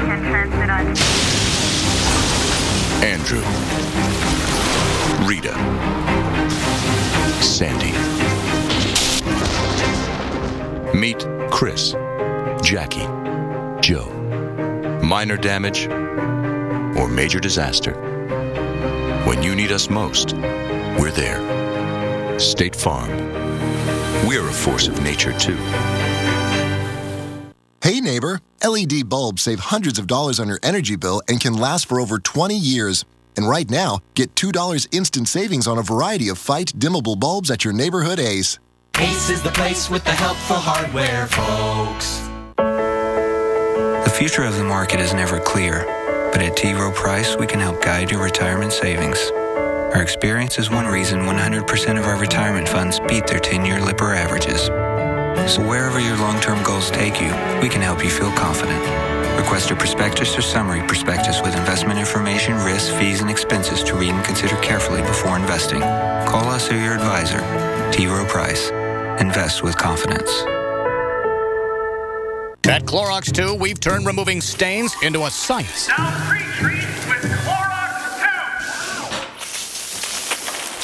can transmit on. Andrew. Rita. Sandy. Meet Chris, Jackie, Joe. Minor damage or major disaster. When you need us most, we're there. State Farm. We're a force of nature, too. Hey, neighbor. LED bulbs save hundreds of dollars on your energy bill and can last for over 20 years. And right now, get $2 instant savings on a variety of Fight dimmable bulbs at your neighborhood Ace. Ace is the place with the helpful hardware, folks. The future of the market is never clear, but at T. Rowe Price, we can help guide your retirement savings. Our experience is one reason 100% of our retirement funds beat their 10-year Lipper averages. So wherever your long-term goals take you, we can help you feel confident. Request a prospectus or summary prospectus with investment information, risks, fees, and expenses to read and consider carefully before investing. Call us or your advisor. T. Rowe Price. Invest with confidence. At Clorox 2, we've turned removing stains into a science. Now pre-treat with Clorox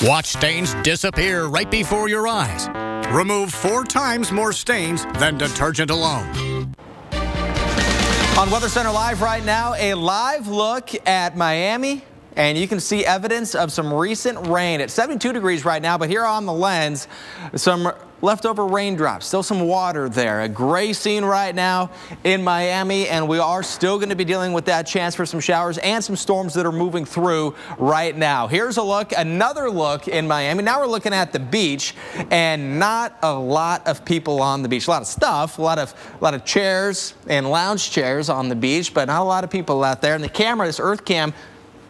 2. Watch stains disappear right before your eyes. Remove 4 times more stains than detergent alone. On Weather Center Live right now, a live look at Miami, and you can see evidence of some recent rain. It's 72 degrees right now, but here on the lens, some leftover raindrops, still some water there. A gray scene right now in Miami, and we are still going to be dealing with that chance for some showers and some storms that are moving through right now. Here's a look, another look in Miami. Now we're looking at the beach, and not a lot of people on the beach. A lot of stuff, a lot of chairs and lounge chairs on the beach, but not a lot of people out there. And the camera, this Earth Cam,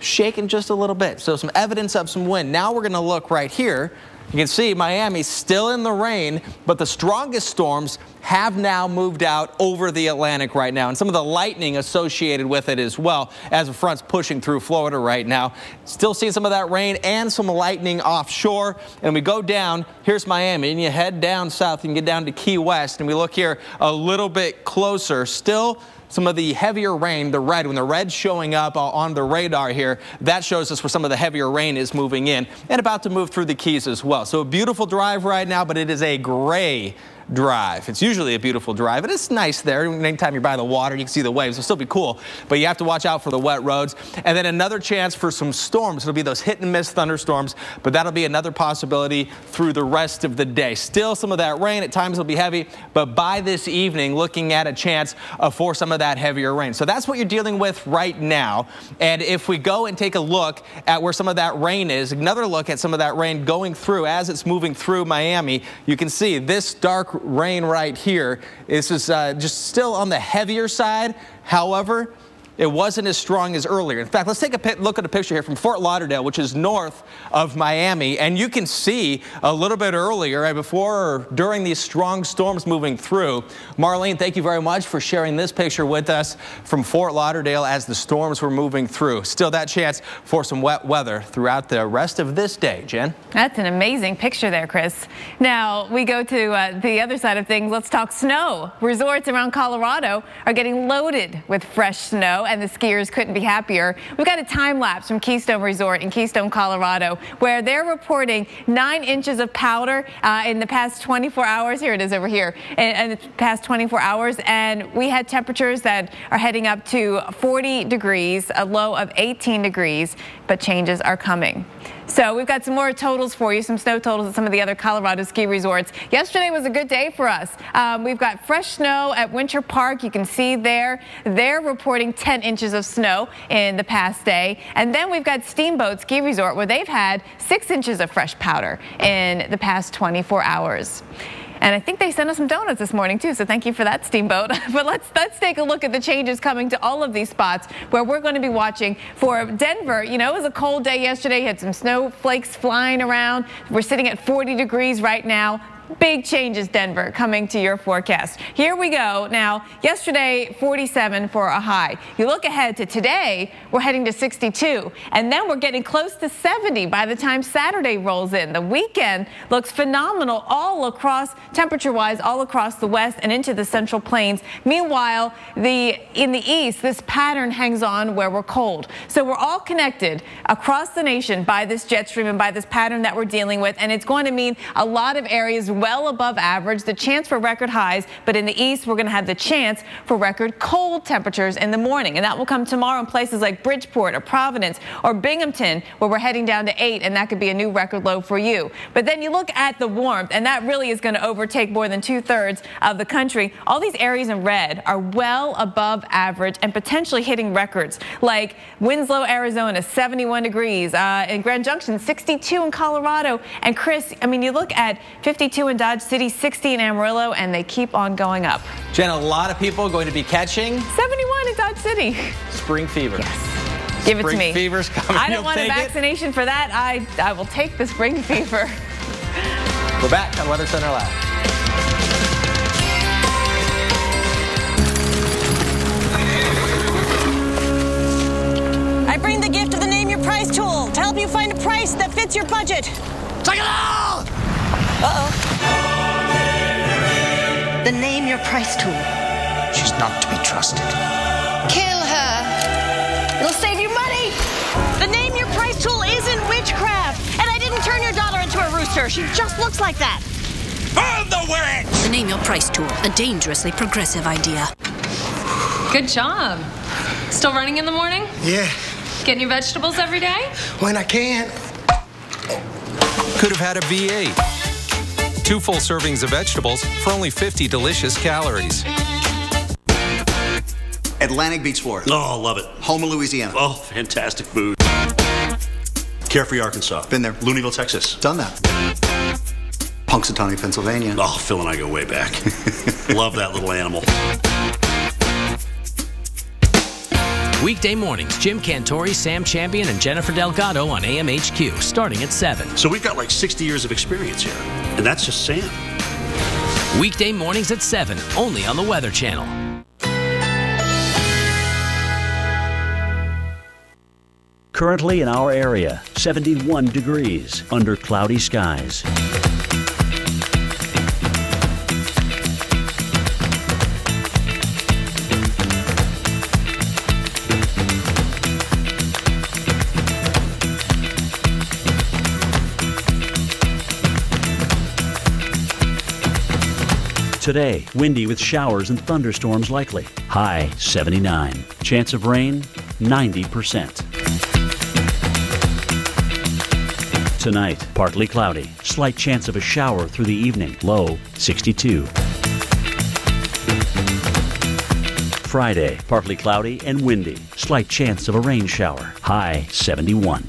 shaking just a little bit. So some evidence of some wind. Now we're going to look right here. You can see Miami still in the rain, but the strongest storms have now moved out over the Atlantic right now, and some of the lightning associated with it as well as the front's pushing through Florida right now. Still seeing some of that rain and some lightning offshore. And we go down, here's Miami, and you head down south and get down to Key West, and we look here a little bit closer. Still some of the heavier rain, the red, when the red's showing up on the radar here, that shows us where some of the heavier rain is moving in and about to move through the Keys as well. So a beautiful drive right now, but it is a gray drive. It's usually a beautiful drive, and it's nice there. Anytime you're by the water, you can see the waves. It'll still be cool, but you have to watch out for the wet roads. And then another chance for some storms. It'll be those hit and miss thunderstorms, but that'll be another possibility through the rest of the day. Still some of that rain. At times it'll be heavy, but by this evening, looking at a chance for some of that heavier rain. So that's what you're dealing with right now. And if we go and take a look at where some of that rain is, another look at some of that rain going through as it's moving through Miami, you can see this dark rain right here. This is just still on the heavier side. However, it wasn't as strong as earlier. In fact, let's take a look at a picture here from Fort Lauderdale, which is north of Miami. And you can see a little bit earlier, right before or during these strong storms moving through. Marlene, thank you very much for sharing this picture with us from Fort Lauderdale as the storms were moving through. Still that chance for some wet weather throughout the rest of this day. Jen? That's an amazing picture there, Chris. Now we go to the other side of things. Let's talk snow. Resorts around Colorado are getting loaded with fresh snow, and the skiers couldn't be happier. We've got a time lapse from Keystone Resort in Keystone, Colorado, where they're reporting 9 inches of powder in the past 24 hours. Here it is over here. In the past 24 hours, and we had temperatures that are heading up to 40 degrees, a low of 18 degrees, but changes are coming. So we've got some more totals for you, some snow totals at some of the other Colorado ski resorts. Yesterday was a good day for us. We've got fresh snow at Winter Park. You can see there, they're reporting 10 inches of snow in the past day. And then we've got Steamboat Ski Resort, where they've had 6 inches of fresh powder in the past 24 hours. And I think they sent us some donuts this morning, too, so thank you for that, Steamboat. But let's take a look at the changes coming to all of these spots where we're going to be watching. For Denver, you know, it was a cold day yesterday. You had some snowflakes flying around. We're sitting at 40 degrees right now. Big changes, Denver, coming to your forecast. Here we go. Now, yesterday, 47 for a high. You look ahead to today, we're heading to 62. And then we're getting close to 70 by the time Saturday rolls in. The weekend looks phenomenal all across, temperature-wise, all across the west and into the Central Plains. Meanwhile, in the east, this pattern hangs on where we're cold. So we're all connected across the nation by this jet stream and by this pattern that we're dealing with. And it's going to mean a lot of areas well above average, the chance for record highs, but in the east, we're going to have the chance for record cold temperatures in the morning. And that will come tomorrow in places like Bridgeport or Providence or Binghamton, where we're heading down to 8, and that could be a new record low for you. But then you look at the warmth, and that really is going to overtake more than 2/3 of the country. All these areas in red are well above average and potentially hitting records, like Winslow, Arizona, 71 degrees. In Grand Junction, 62 in Colorado. And Chris, I mean, you look at 52 in Dodge City, 60 in Amarillo, and they keep on going up. Jen, a lot of people are going to be catching 71 in Dodge City. Spring fever. Yes. Give it to me. Spring fever's coming. I don't want a vaccination for that. I will take the spring fever. We're back on Weather Center Live. I bring the gift of the Name Your Price tool to help you find a price that fits your budget. Take it all! Uh-oh. The Name Your Price tool. She's not to be trusted. Kill her. It'll save you money. The Name Your Price tool isn't witchcraft. And I didn't turn your daughter into a rooster. She just looks like that. Burn the witch! The Name Your Price tool, a dangerously progressive idea. Good job. Still running in the morning? Yeah. Getting your vegetables every day? When I can. Could have had a V8. 2 full servings of vegetables for only 50 delicious calories. Atlantic Beach, Florida. Oh, love it. Houma, Louisiana. Oh, fantastic food. Carefree, Arkansas. Been there. Looneyville, Texas. Done that. Punxsutawney, Pennsylvania. Oh, Phil and I go way back. Love that little animal. Weekday mornings, Jim Cantori, Sam Champion, and Jennifer Delgado on AMHQ, starting at 7. So we've got like 60 years of experience here, and that's just Sam. Weekday mornings at 7, only on the Weather Channel. Currently in our area, 71 degrees under cloudy skies. Today, windy with showers and thunderstorms likely. High 79. Chance of rain 90%. Tonight, partly cloudy. Slight chance of a shower through the evening. Low 62. Friday, partly cloudy and windy. Slight chance of a rain shower. High 71.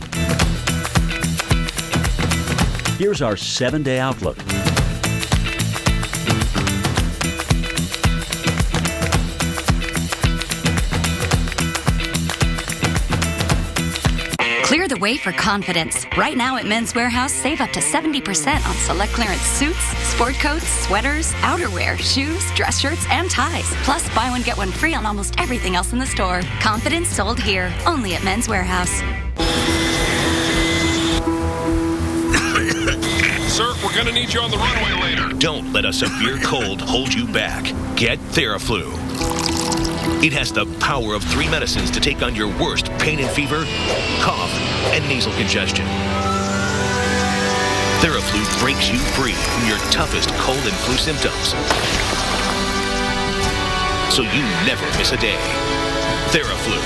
Here's our 7-day outlook. Clear the way for confidence. Right now at Men's Warehouse, save up to 70% on select clearance suits, sport coats, sweaters, outerwear, shoes, dress shirts, and ties. Plus, buy one, get one free on almost everything else in the store. Confidence sold here, only at Men's Warehouse. Sir, we're gonna need you on the runway later. Don't let a severe cold hold you back. Get Theraflu. It has the power of 3 medicines to take on your worst pain and fever, cough, and nasal congestion. Theraflu breaks you free from your toughest cold and flu symptoms, so you never miss a day. Theraflu.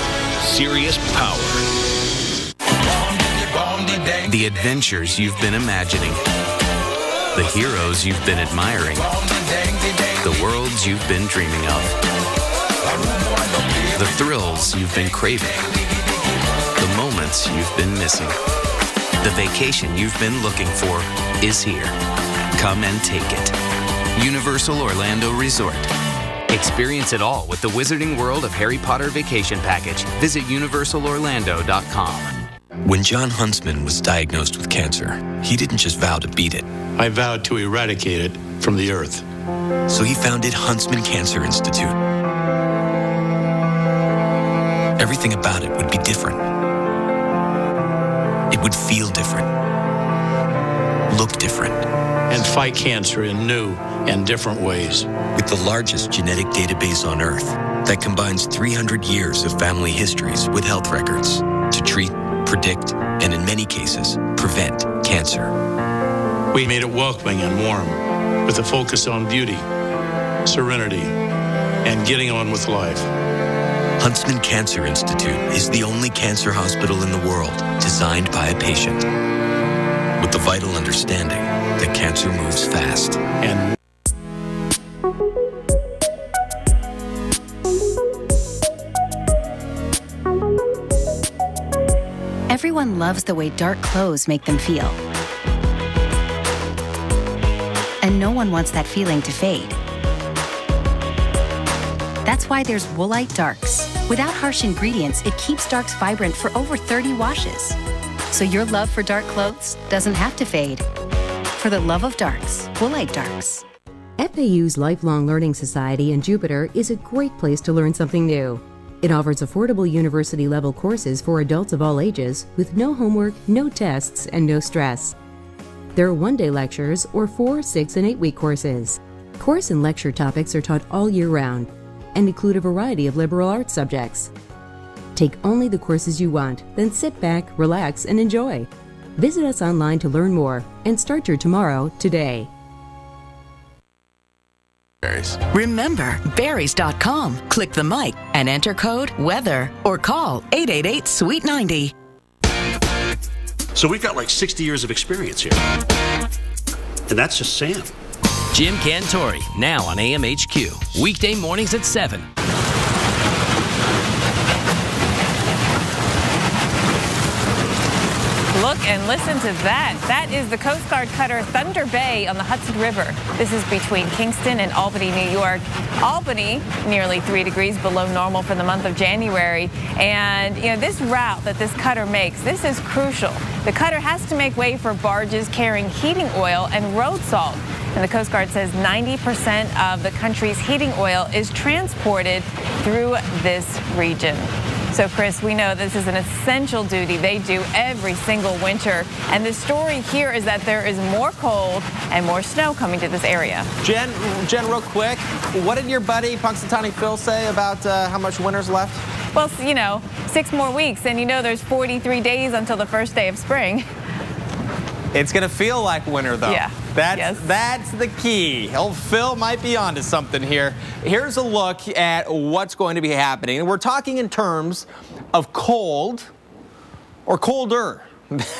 Serious power. The adventures you've been imagining. The heroes you've been admiring. The worlds you've been dreaming of. The thrills you've been craving. The moments you've been missing. The vacation you've been looking for is here. Come and take it. Universal Orlando Resort. Experience it all with the Wizarding World of Harry Potter Vacation Package. Visit universalorlando.com. When John Huntsman was diagnosed with cancer, he didn't just vow to beat it. I vowed to eradicate it from the earth. So he founded Huntsman Cancer Institute. Everything about it would be different. It would feel different, look different. And fight cancer in new and different ways. With the largest genetic database on Earth that combines 300 years of family histories with health records to treat, predict, and in many cases, prevent cancer. We made it welcoming and warm, with a focus on beauty, serenity, and getting on with life. Huntsman Cancer Institute is the only cancer hospital in the world designed by a patient, with the vital understanding that cancer moves fast. And everyone loves the way dark clothes make them feel. And no one wants that feeling to fade. That's why there's Woolite Darks. Without harsh ingredients, it keeps darks vibrant for over 30 washes. So your love for dark clothes doesn't have to fade. For the love of darks, Woolite Darks. FAU's Lifelong Learning Society in Jupiter is a great place to learn something new. It offers affordable university-level courses for adults of all ages with no homework, no tests, and no stress. There are one-day lectures or 4-, 6-, and 8-week courses. Course and lecture topics are taught all year round and include a variety of liberal arts subjects. Take only the courses you want, then sit back, relax, and enjoy. Visit us online to learn more and start your tomorrow today. Remember, berries.com. Click the mic and enter code WEATHER or call 888-SWEET-90. So we've got like 60 years of experience here. And that's just Sam. Jim Cantori, now on AMHQ. Weekday mornings at 7. Look and listen to that. That is the Coast Guard cutter Thunder Bay on the Hudson River. This is between Kingston and Albany, New York. Albany, nearly 3 degrees below normal for the month of January. And, you know, this route that this cutter makes, this is crucial. The cutter has to make way for barges carrying heating oil and road salt. And the Coast Guard says 90% of the country's heating oil is transported through this region. So, Chris, we know this is an essential duty they do every single winter. And the story here is that there is more cold and more snow coming to this area. Jen, real quick, what did your buddy Punxsutawney Phil say about how much winter's left? Well, you know, 6 more weeks, and you know there's 43 days until the first day of spring. It's going to feel like winter, though. Yeah. That's the key. Old Phil might be onto something here. Here's a look at what's going to be happening. And we're talking in terms of cold or colder.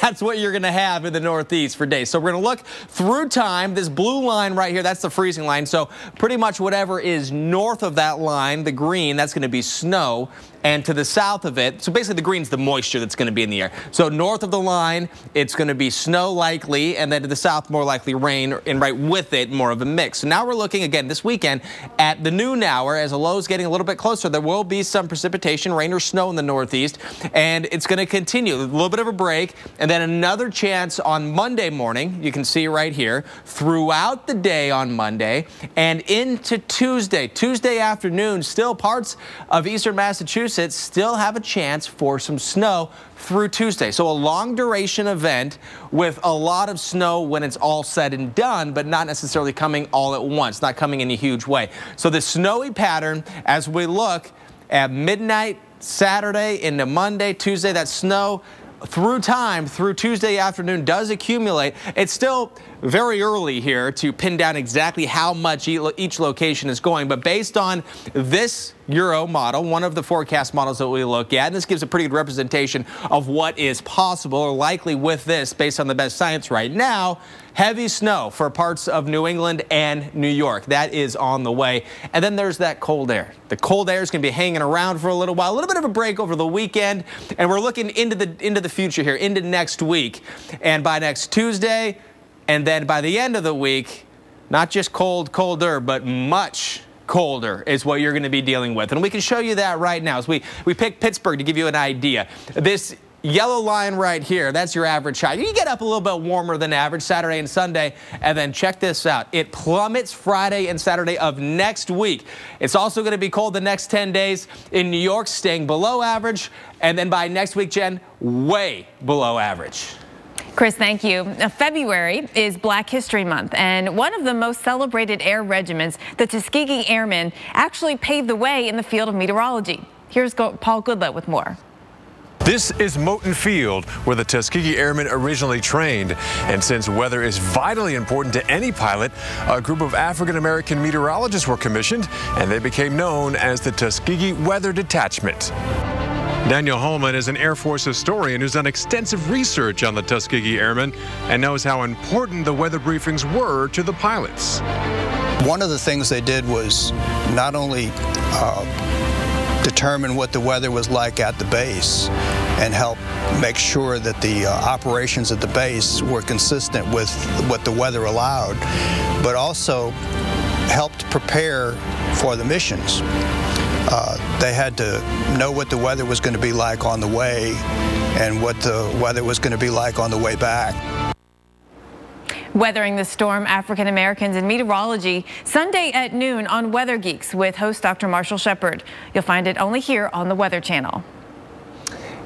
That's what you're going to have in the Northeast for days. So we're going to look through time. This blue line right here, that's the freezing line. So pretty much whatever is north of that line, the green, that's going to be snow. And to the south of it, so basically the green's the moisture that's going to be in the air. So north of the line, it's going to be snow likely, and then to the south, more likely rain, and right with it, more of a mix. So now we're looking again this weekend at the noon hour. As the low's getting a little bit closer, there will be some precipitation, rain or snow in the Northeast, and it's going to continue. A little bit of a break, and then another chance on Monday morning. You can see right here throughout the day on Monday and into Tuesday. Tuesday afternoon, still parts of eastern Massachusetts still have a chance for some snow through Tuesday. So a long duration event with a lot of snow when it's all said and done, but not necessarily coming all at once, not coming in a huge way. So the snowy pattern as we look at midnight Saturday into Monday, Tuesday, that snow through time, through Tuesday afternoon does accumulate. It's still very early here to pin down exactly how much each location is going, but based on this Euro model, one of the forecast models that we look at, and this gives a pretty good representation of what is possible or likely with this based on the best science right now. Heavy snow for parts of New England and New York. That is on the way. And then there's that cold air. The cold air is going to be hanging around for a little while, a little bit of a break over the weekend, and we're looking into the future here, into next week. And by next Tuesday, and then by the end of the week, not just colder, but much colder is what you're going to be dealing with. And we can show you that right now. So we picked Pittsburgh to give you an idea. This yellow line right here, that's your average high. You get up a little bit warmer than average Saturday and Sunday, and then check this out. It plummets Friday and Saturday of next week. It's also going to be cold the next 10 days in New York, staying below average, and then by next week, Jen, way below average. Chris, thank you. Now, February is Black History Month, and one of the most celebrated air regiments, the Tuskegee Airmen, actually paved the way in the field of meteorology. Here's Paul Goodlatte with more. This is Moton Field, where the Tuskegee Airmen originally trained. And since weather is vitally important to any pilot, a group of African-American meteorologists were commissioned, and they became known as the Tuskegee Weather Detachment. Daniel Holman is an Air Force historian who's done extensive research on the Tuskegee Airmen and knows how important the weather briefings were to the pilots. One of the things they did was not only determine what the weather was like at the base and help make sure that the operations at the base were consistent with what the weather allowed, but also helped prepare for the missions. They had to know what the weather was going to be like on the way and what the weather was going to be like on the way back. Weathering the storm, African Americans in meteorology, Sunday at noon on Weather Geeks with host Dr. Marshall Shepard. You'll find it only here on the Weather Channel.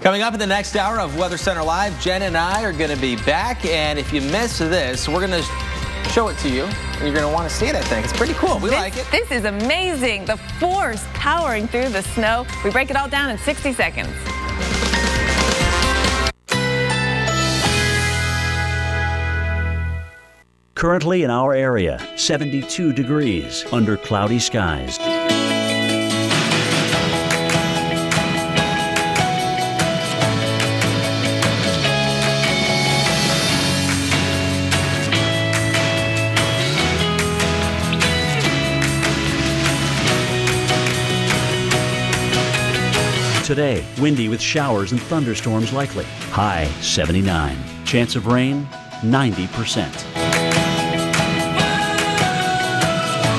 Coming up in the next hour of Weather Center Live, Jen and I are going to be back, and if you miss this, we're going to show it to you. You're going to want to see it, I think. It's pretty cool. We like it. This is amazing. The force powering through the snow. We break it all down in 60 seconds. Currently in our area, 72 degrees under cloudy skies. Today, windy with showers and thunderstorms likely. High 79. Chance of rain 90%.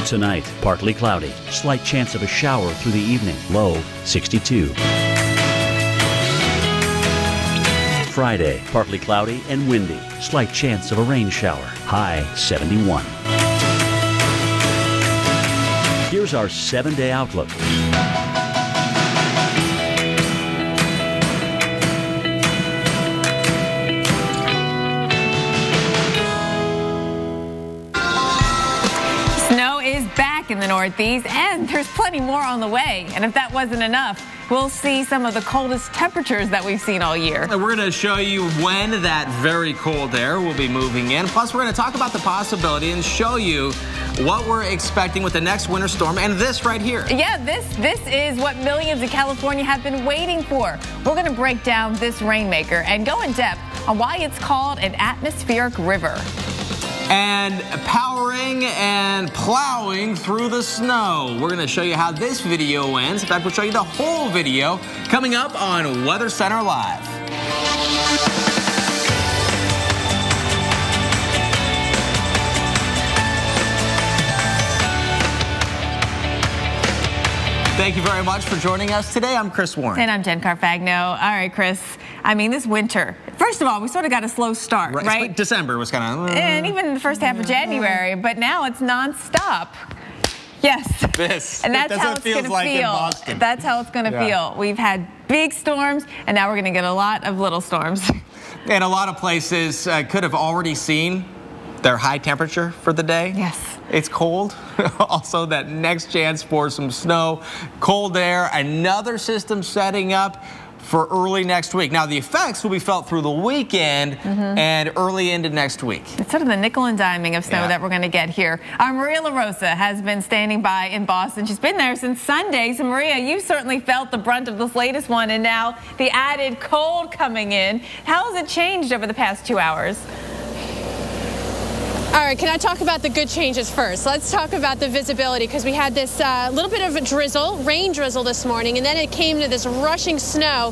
Tonight, partly cloudy. Slight chance of a shower through the evening. Low 62. Friday, partly cloudy and windy. Slight chance of a rain shower. High 71. Here's our 7-day outlook. In the Northeast, and there's plenty more on the way. And if that wasn't enough, we'll see some of the coldest temperatures that we've seen all year. We're going to show you when that very cold air will be moving in. Plus, we're going to talk about the possibility and show you what we're expecting with the next winter storm and this right here. Yeah, this is what millions in California have been waiting for. We're going to break down this rainmaker and go in depth on why it's called an atmospheric river. And powering and plowing through the snow. We're going to show you how this video ends. In fact, we'll show you the whole video coming up on Weather Center Live. Thank you very much for joining us today. I'm Chris Warren. And I'm Jen Carfagno. All right, Chris. I mean, this winter, first of all, we sort of got a slow start, right? December was kind of... And even the first half of January, but now it's nonstop. Yes. And that's how it's going to feel. That's how it's going to feel. We've had big storms, and now we're going to get a lot of little storms. And a lot of places could have already seen their high temperature for the day. Yes. It's cold. Also, that next chance for some snow, cold air, another system setting up for early next week. Now, the effects will be felt through the weekend and early into next week. It's sort of the nickel and diming of snow that we're going to get here. Our Maria LaRosa has been standing by in Boston. She's been there since Sunday. So, Maria, you certainly felt the brunt of this latest one, and now the added cold coming in. How has it changed over the past 2 hours? All right, can I talk about the good changes first? Let's talk about the visibility, because we had this little bit of a drizzle, rain drizzle this morning, and then it came to this rushing snow.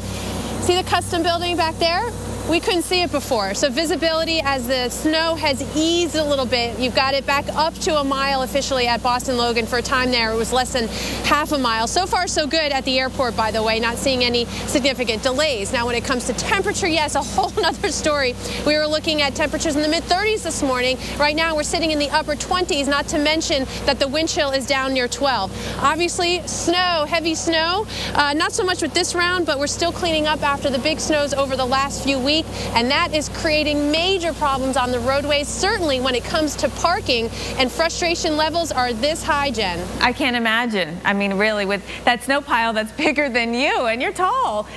See the custom building back there? we couldn't see it before. So visibility, as the snow has eased a little bit, you've got it back up to a mile officially at Boston Logan. For a time there, it was less than half a mile. So far, so good at the airport, by the way, not seeing any significant delays. Now, when it comes to temperature, yes, a whole nother story. We were looking at temperatures in the mid-30s this morning. Right now, we're sitting in the upper 20s, not to mention that the wind chill is down near 12. Obviously, snow, heavy snow, not so much with this round, but we're still cleaning up after the big snows over the last few weeks, and that is creating major problems on the roadways, certainly when it comes to parking, and frustration levels are this high, Jen. I can't imagine. I mean, really, with that snow pile that's bigger than you, and you're tall.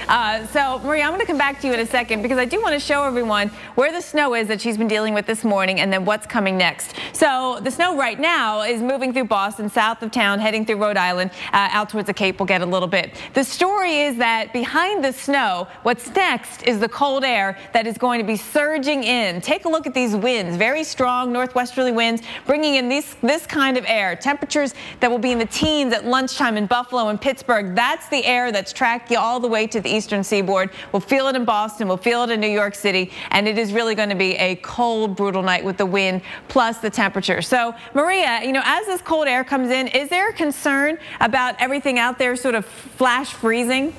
So, Maria, I'm going to come back to you in a second because I do want to show everyone where the snow is that she's been dealing with this morning and then what's coming next. So, the snow right now is moving through Boston, south of town, heading through Rhode Island, out towards the Cape. We'll get a little bit. The story is that behind the snow, what's next is the cold air that is going to be surging in. Take a look at these winds, very strong northwesterly winds, bringing in this kind of air. Temperatures that will be in the teens at lunchtime in Buffalo and Pittsburgh. That's the air that's tracked you all the way to the eastern seaboard. We'll feel it in Boston. We'll feel it in New York City. And it is really going to be a cold, brutal night with the wind plus the temperature. So, Maria, you know, as this cold air comes in, is there a concern about everything out there sort of flash freezing?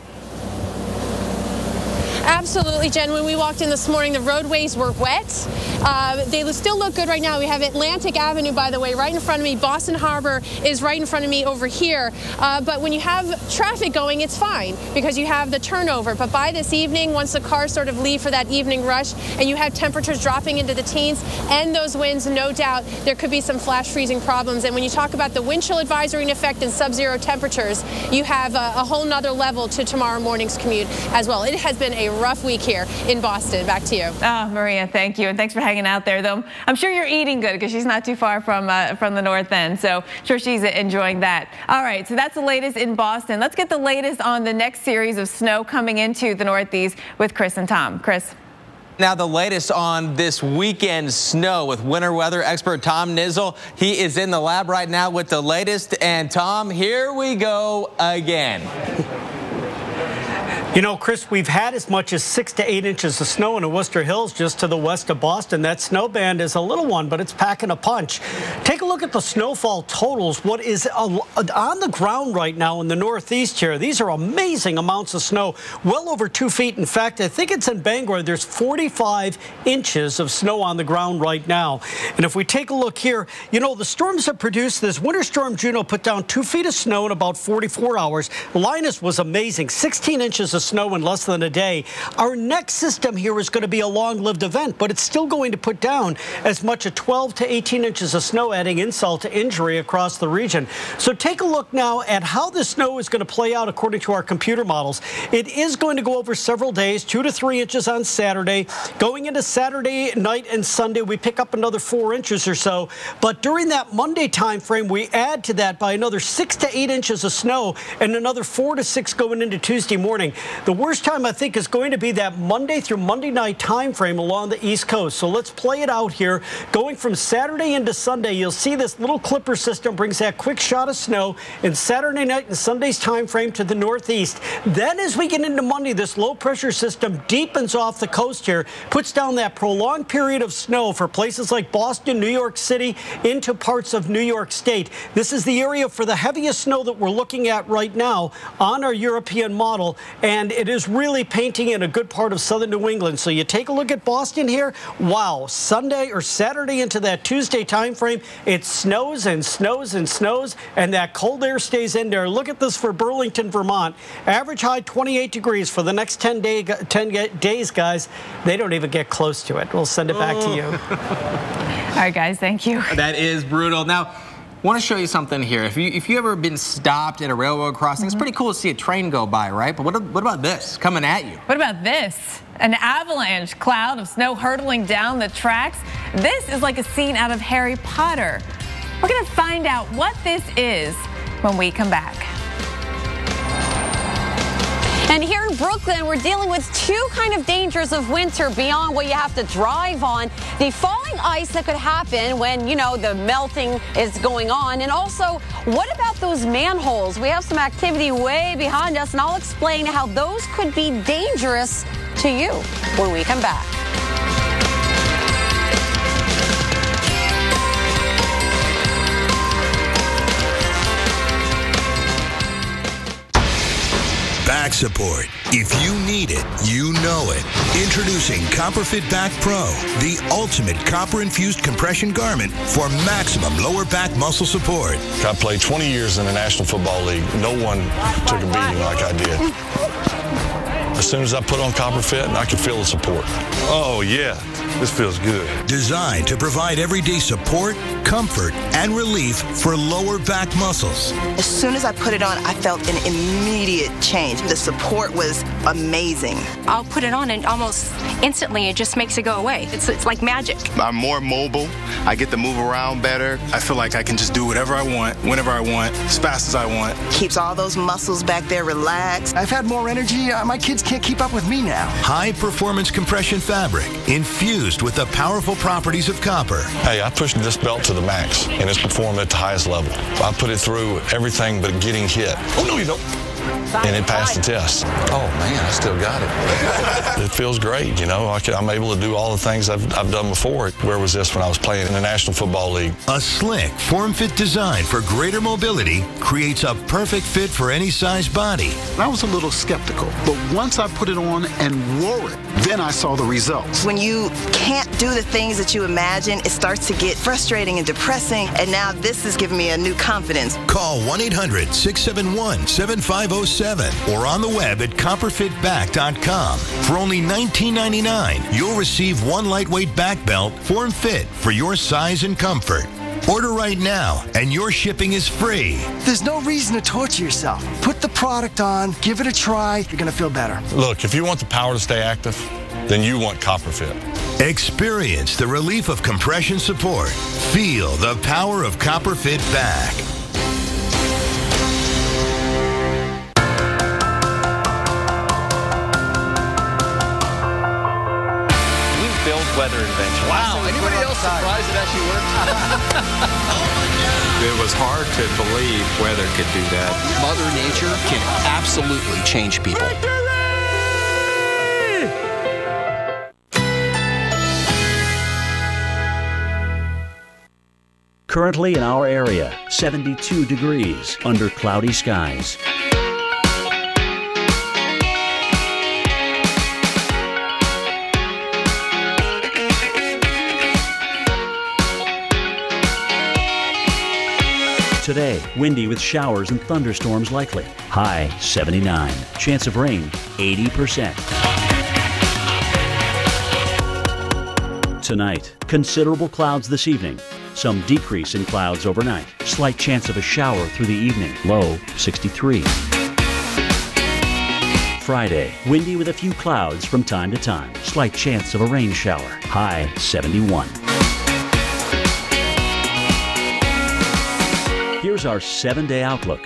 Absolutely, Jen. When we walked in this morning, the roadways were wet. They still look good right now. We have Atlantic Avenue, by the way, right in front of me. Boston Harbor is right in front of me over here. But when you have traffic going, it's fine because you have the turnover. But by this evening, once the cars sort of leave for that evening rush and you have temperatures dropping into the teens and those winds, no doubt there could be some flash freezing problems. And when you talk about the wind chill advisory in effect and sub-zero temperatures, you have a whole nother level to tomorrow morning's commute as well. It has been a rough week here in Boston. Back to you. Oh, Maria, thank you. And thanks for hanging out there, though. I'm sure you're eating good because she's not too far from the north end. So sure she's enjoying that. All right, so that's the latest in Boston. Let's get the latest on the next series of snow coming into the Northeast with Chris and Tom. Chris. Now the latest on this weekend snow with winter weather expert Tom Nizzle. He is in the lab right now with the latest. And Tom, here we go again. You know, Chris, we've had as much as 6 to 8 inches of snow in the Worcester Hills just to the west of Boston. That snow band is a little one, but it's packing a punch. Take a look at the snowfall totals. What is on the ground right now in the Northeast here, these are amazing amounts of snow, well over 2 feet. In fact, I think it's in Bangor. There's 45 inches of snow on the ground right now. And if we take a look here, you know, the storms that produced this, Winter Storm Juno put down 2 feet of snow in about 44 hours. Linus was amazing, 16 inches of snow in less than a day. Our next system here is going to be a long-lived event, but it's still going to put down as much as 12 to 18 inches of snow, adding insult to injury across the region. So take a look now at how the snow is going to play out according to our computer models. It is going to go over several days, 2 to 3 inches on Saturday. Going into Saturday night and Sunday, we pick up another 4 inches or so. But during that Monday time frame, we add to that by another 6 to 8 inches of snow and another 4 to 6 going into Tuesday morning. The worst time, I think, is going to be that Monday through Monday night time frame along the East Coast. So let's play it out here. Going from Saturday into Sunday, you'll see this little clipper system brings that quick shot of snow in Saturday night and Sunday's time frame to the Northeast. Then as we get into Monday, this low pressure system deepens off the coast here, puts down that prolonged period of snow for places like Boston, New York City, into parts of New York State. This is the area for the heaviest snow that we're looking at right now on our European model, and it is really painting in a good part of southern New England. So you take a look at Boston here. Wow, Sunday or Saturday into that Tuesday time frame, it snows and snows and snows, and that cold air stays in there. Look at this for Burlington, Vermont. Average high 28 degrees for the next 10 days, guys. They don't even get close to it. We'll send it back to you. All right, guys, thank you. That is brutal. Now, I want to show you something here. If you ever been stopped at a railroad crossing, it's pretty cool to see a train go by, right? But what about this coming at you? What about this? An avalanche cloud of snow hurtling down the tracks. This is like a scene out of Harry Potter. We're going to find out what this is when we come back. And here in Brooklyn, we're dealing with two kind of dangers of winter beyond what you have to drive on. The falling ice that could happen when, you know, the melting is going on. And also, what about those manholes? We have some activity way behind us, and I'll explain how those could be dangerous to you when we come back. Back support. If you need it, you know it. Introducing CopperFit Back Pro, the ultimate copper-infused compression garment for maximum lower back muscle support. I played 20 years in the National Football League. No one took a beating like I did. As soon as I put on CopperFit, I could feel the support. Oh, yeah. This feels good. Designed to provide everyday support, comfort, and relief for lower back muscles. As soon as I put it on, I felt an immediate change. The support was amazing. I'll put it on and almost instantly it just makes it go away. It's like magic. I'm more mobile. I get to move around better. I feel like I can just do whatever I want, whenever I want, as fast as I want. Keeps all those muscles back there relaxed. I've had more energy. My kids can't keep up with me now. High-performance compression fabric infused with the powerful properties of copper. Hey, I pushed this belt to the max, and it's performed at the highest level. I put it through everything but getting hit. Oh, no, you don't. And it passed the test. Oh, man, I still got it. It feels great, you know. I'm able to do all the things I've done before. Where was this when I was playing in the National Football League? A slick, form-fit design for greater mobility creates a perfect fit for any size body. I was a little skeptical, but once I put it on and wore it, then I saw the results. When you can't do the things that you imagine, it starts to get frustrating and depressing, and now this has given me a new confidence. Call 1-800-671-7507 or on the web at copperfitback.com. For only $19.99, you'll receive one lightweight back belt, form fit for your size and comfort. Order right now, and your shipping is free. There's no reason to torture yourself. Put the product on, give it a try, you're going to feel better. Look, if you want the power to stay active, then you want CopperFit. Experience the relief of compression support. Feel the power of CopperFit Back. Weather invention. Wow, anybody else surprised it actually worked? It was hard to believe weather could do that. Mother Nature can absolutely change people. Currently in our area, 72 degrees under cloudy skies. Today, windy with showers and thunderstorms likely. High 79. Chance of rain 80%. Tonight, considerable clouds this evening. Some decrease in clouds overnight. Slight chance of a shower through the evening. Low 63. Friday, windy with a few clouds from time to time. Slight chance of a rain shower. High 71. Here's our 7-day outlook.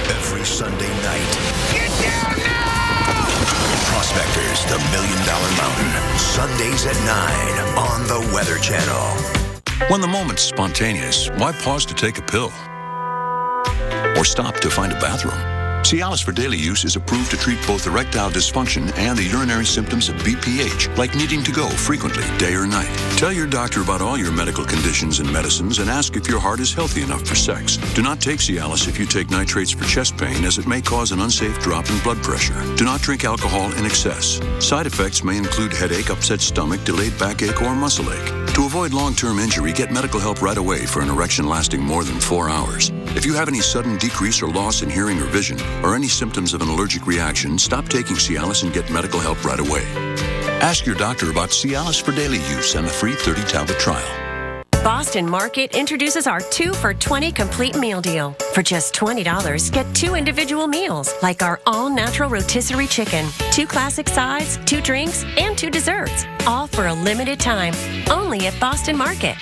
Every Sunday night. Get down now! Prospectors, the $1 Million Mountain. Sundays at 9 on the Weather Channel. When the moment's spontaneous, why pause to take a pill? Or stop to find a bathroom? Cialis for daily use is approved to treat both erectile dysfunction and the urinary symptoms of BPH, like needing to go frequently, day or night. Tell your doctor about all your medical conditions and medicines and ask if your heart is healthy enough for sex. Do not take Cialis if you take nitrates for chest pain, as it may cause an unsafe drop in blood pressure. Do not drink alcohol in excess. Side effects may include headache, upset stomach, delayed backache, or muscle ache. To avoid long-term injury, get medical help right away for an erection lasting more than 4 hours. If you have any sudden decrease or loss in hearing or vision, or any symptoms of an allergic reaction, stop taking Cialis and get medical help right away. Ask your doctor about Cialis for daily use and the free 30-tablet trial. Boston Market introduces our 2 for $20 complete meal deal. For just $20, get 2 individual meals, like our all-natural rotisserie chicken, 2 classic sides, 2 drinks, and 2 desserts, all for a limited time, only at Boston Market.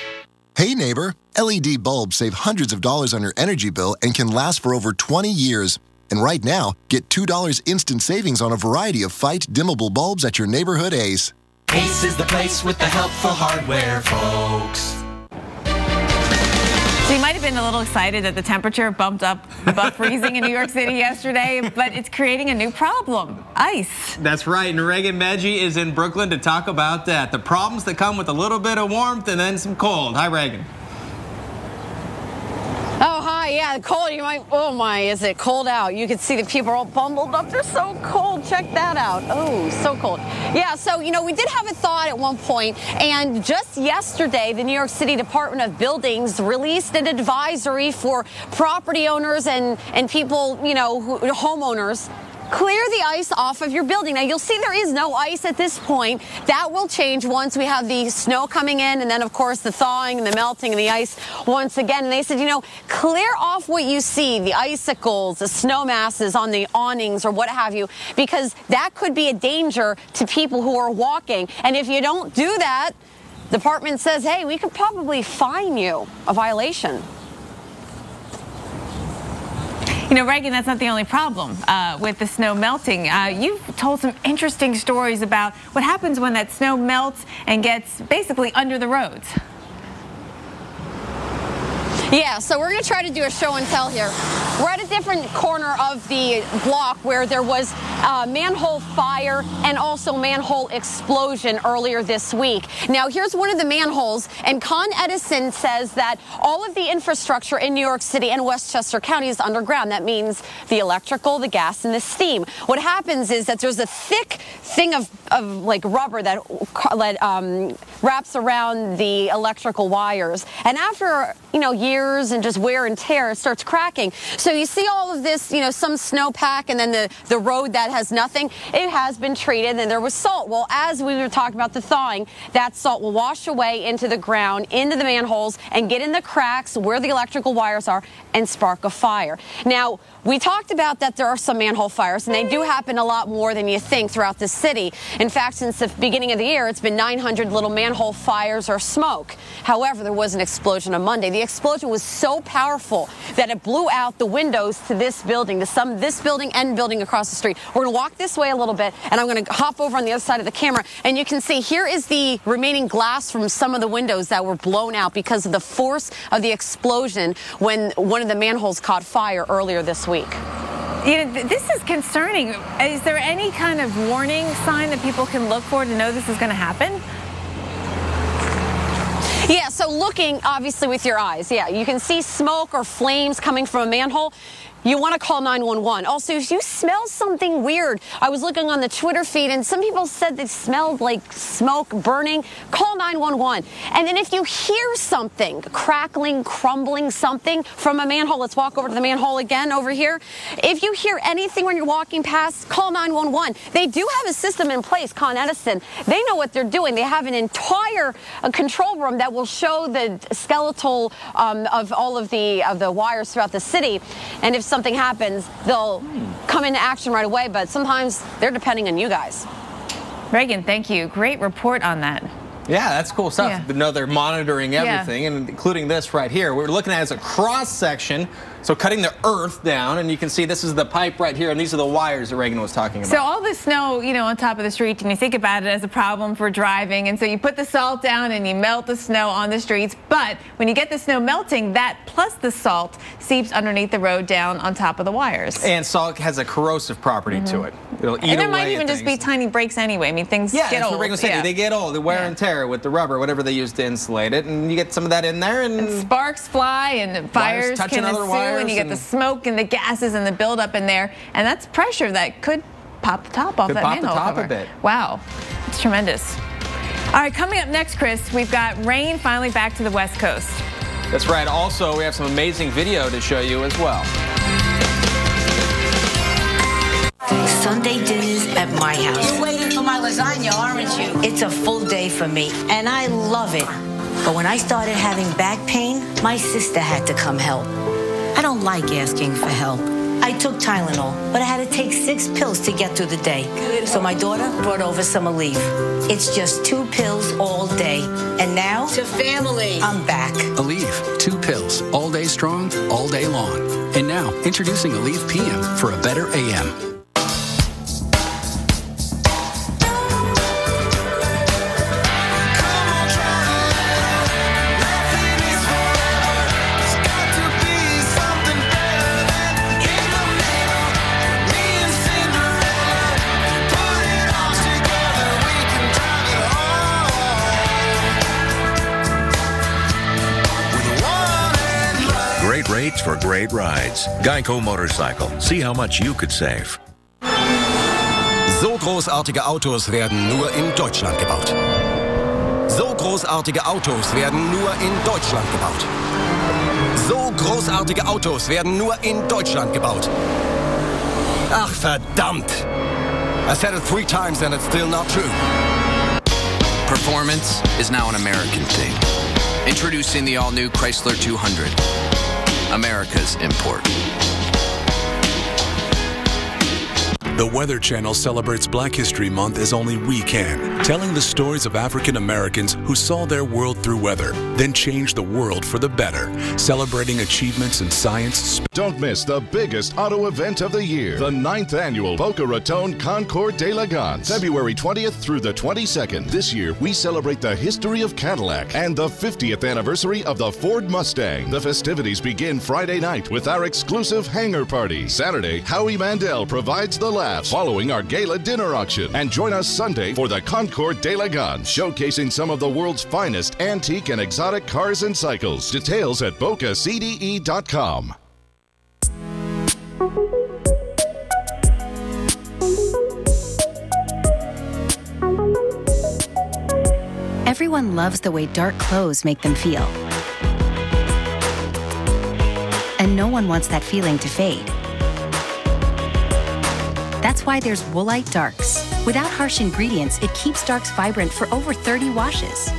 Hey neighbor, LED bulbs save hundreds of dollars on your energy bill and can last for over 20 years. And right now, get $2 instant savings on a variety of Fight dimmable bulbs at your neighborhood Ace. Ace is the place with the helpful hardware, folks. So you might have been a little excited that the temperature bumped up above freezing in New York City yesterday, but it's creating a new problem: ice. That's right, and Reagan Medji is in Brooklyn to talk about that. The problems that come with a little bit of warmth and then some cold. Hi, Reagan. Oh, hi. Yeah, the cold. You might. Oh my, is it cold out? You can see the people are all bundled up. They're so cold. Check that out. Oh, so cold. Yeah. So we did have a thought at one point, and just yesterday, the New York City Department of Buildings released an advisory for property owners and people, homeowners. Clear the ice off of your building. Now, you'll see there is no ice at this point. That will change once we have the snow coming in, and then, of course, the thawing and the melting and the ice once again. And they said, clear off what you see, the icicles, the snow masses on the awnings or what have you, because that could be a danger to people who are walking. And if you don't do that, the department says, hey, we could probably fine you a violation. Reagan, that's not the only problem with the snow melting. You've told some interesting stories about what happens when that snow melts and gets basically under the roads. Yeah, so we're going to try to do a show and tell here. We're at a different corner of the block where there was a manhole fire and also manhole explosion earlier this week. Now, here's one of the manholes, and Con Edison says that all of the infrastructure in New York City and Westchester County is underground. That means the electrical, the gas, and the steam. What happens is that there's a thick thing of like rubber that wraps around the electrical wires. And after, years and just wear and tear, it starts cracking. So you see all of this, some snowpack and then the road that has nothing. It has been treated and there was salt. Well, as we were talking about the thawing, that salt will wash away into the ground, into the manholes, and get in the cracks where the electrical wires are and spark a fire. Now, we talked about that there are some manhole fires, and they do happen a lot more than you think throughout the city. In fact, since the beginning of the year, it's been 900 little manhole fires or smoke. However, there was an explosion on Monday. The explosion was so powerful that it blew out the windows to this building, this building and building across the street. We're going to walk this way a little bit, and I'm going to hop over on the other side of the camera, and you can see here is the remaining glass from some of the windows that were blown out because of the force of the explosion when one of the manholes caught fire earlier this week. This is concerning. Is there any kind of warning sign that people can look for to know this is going to happen? Yeah, so looking obviously with your eyes, yeah, you can see smoke or flames coming from a manhole. You want to call 911. Also, if you smell something weird, I was looking on the Twitter feed and some people said they smelled like smoke burning, call 911. And then if you hear something, crackling, crumbling something from a manhole, let's walk over to the manhole again over here. If you hear anything when you're walking past, call 911. They do have a system in place, Con Edison. They know what they're doing. They have an entire control room that will show the skeletal of all of the wires throughout the city. And if something happens, they'll come into action right away, but sometimes they're depending on you guys. Reagan, thank you. Great report on that. Yeah, that's cool stuff. Yeah. But no, they're monitoring everything, and including this right here. We're looking at it as a cross section, so cutting the earth down, and you can see this is the pipe right here, and these are the wires that Reagan was talking about. So all the snow, on top of the street, and you think about it as a problem for driving, and so you put the salt down and you melt the snow on the streets, but when you get the snow melting, that plus the salt seeps underneath the road down on top of the wires. And salt has a corrosive property to it. It'll eat away. And there might even just be tiny breaks anyway. I mean, things get old. That's what Reagan was saying. They get old. The wear and tear with the rubber, whatever they use to insulate it, and you get some of that in there, and sparks fly, and fires can ensue, and you get the smoke and the gases and the buildup in there, and that's pressure that could pop the top off that manhole cover. A bit. Wow, it's tremendous. All right, coming up next, Chris, we've got rain finally back to the West Coast. That's right. Also, we have some amazing video to show you as well. Sunday dinners at my house. You're waiting for my lasagna, aren't you? It's a full day for me, and I love it. But when I started having back pain, my sister had to come help. I don't like asking for help. I took Tylenol, but I had to take 6 pills to get through the day. So my daughter brought over some Aleve. It's just 2 pills all day. And now, to family, I'm back. Aleve, 2 pills, all day strong, all day long. And now, introducing Aleve PM for a better AM. Great rates for great rides. Geico Motorcycle. See how much you could save. So großartige Autos werden nur in Deutschland gebaut. So großartige Autos werden nur in Deutschland gebaut. So großartige Autos werden nur in Deutschland gebaut. Ach, verdammt! I said it 3 times and it's still not true. Performance is now an American thing. Introducing the all-new Chrysler 200. America's import. The Weather Channel celebrates Black History Month as only we can, telling the stories of African Americans who saw their world through weather, then changed the world for the better, celebrating achievements in science. Don't miss the biggest auto event of the year, the 9th annual Boca Raton Concours d'Elegance, February 20th through the 22nd. This year, we celebrate the history of Cadillac and the 50th anniversary of the Ford Mustang. The festivities begin Friday night with our exclusive hangar party. Saturday, Howie Mandel provides the laughs following our gala dinner auction. And join us Sunday for the Concours d'Elegance, showcasing some of the world's finest antique and exotic cars and cycles. Details at bocacde.com. Everyone loves the way dark clothes make them feel. And no one wants that feeling to fade. That's why there's Woolite Darks. Without harsh ingredients, it keeps darks vibrant for over 30 washes.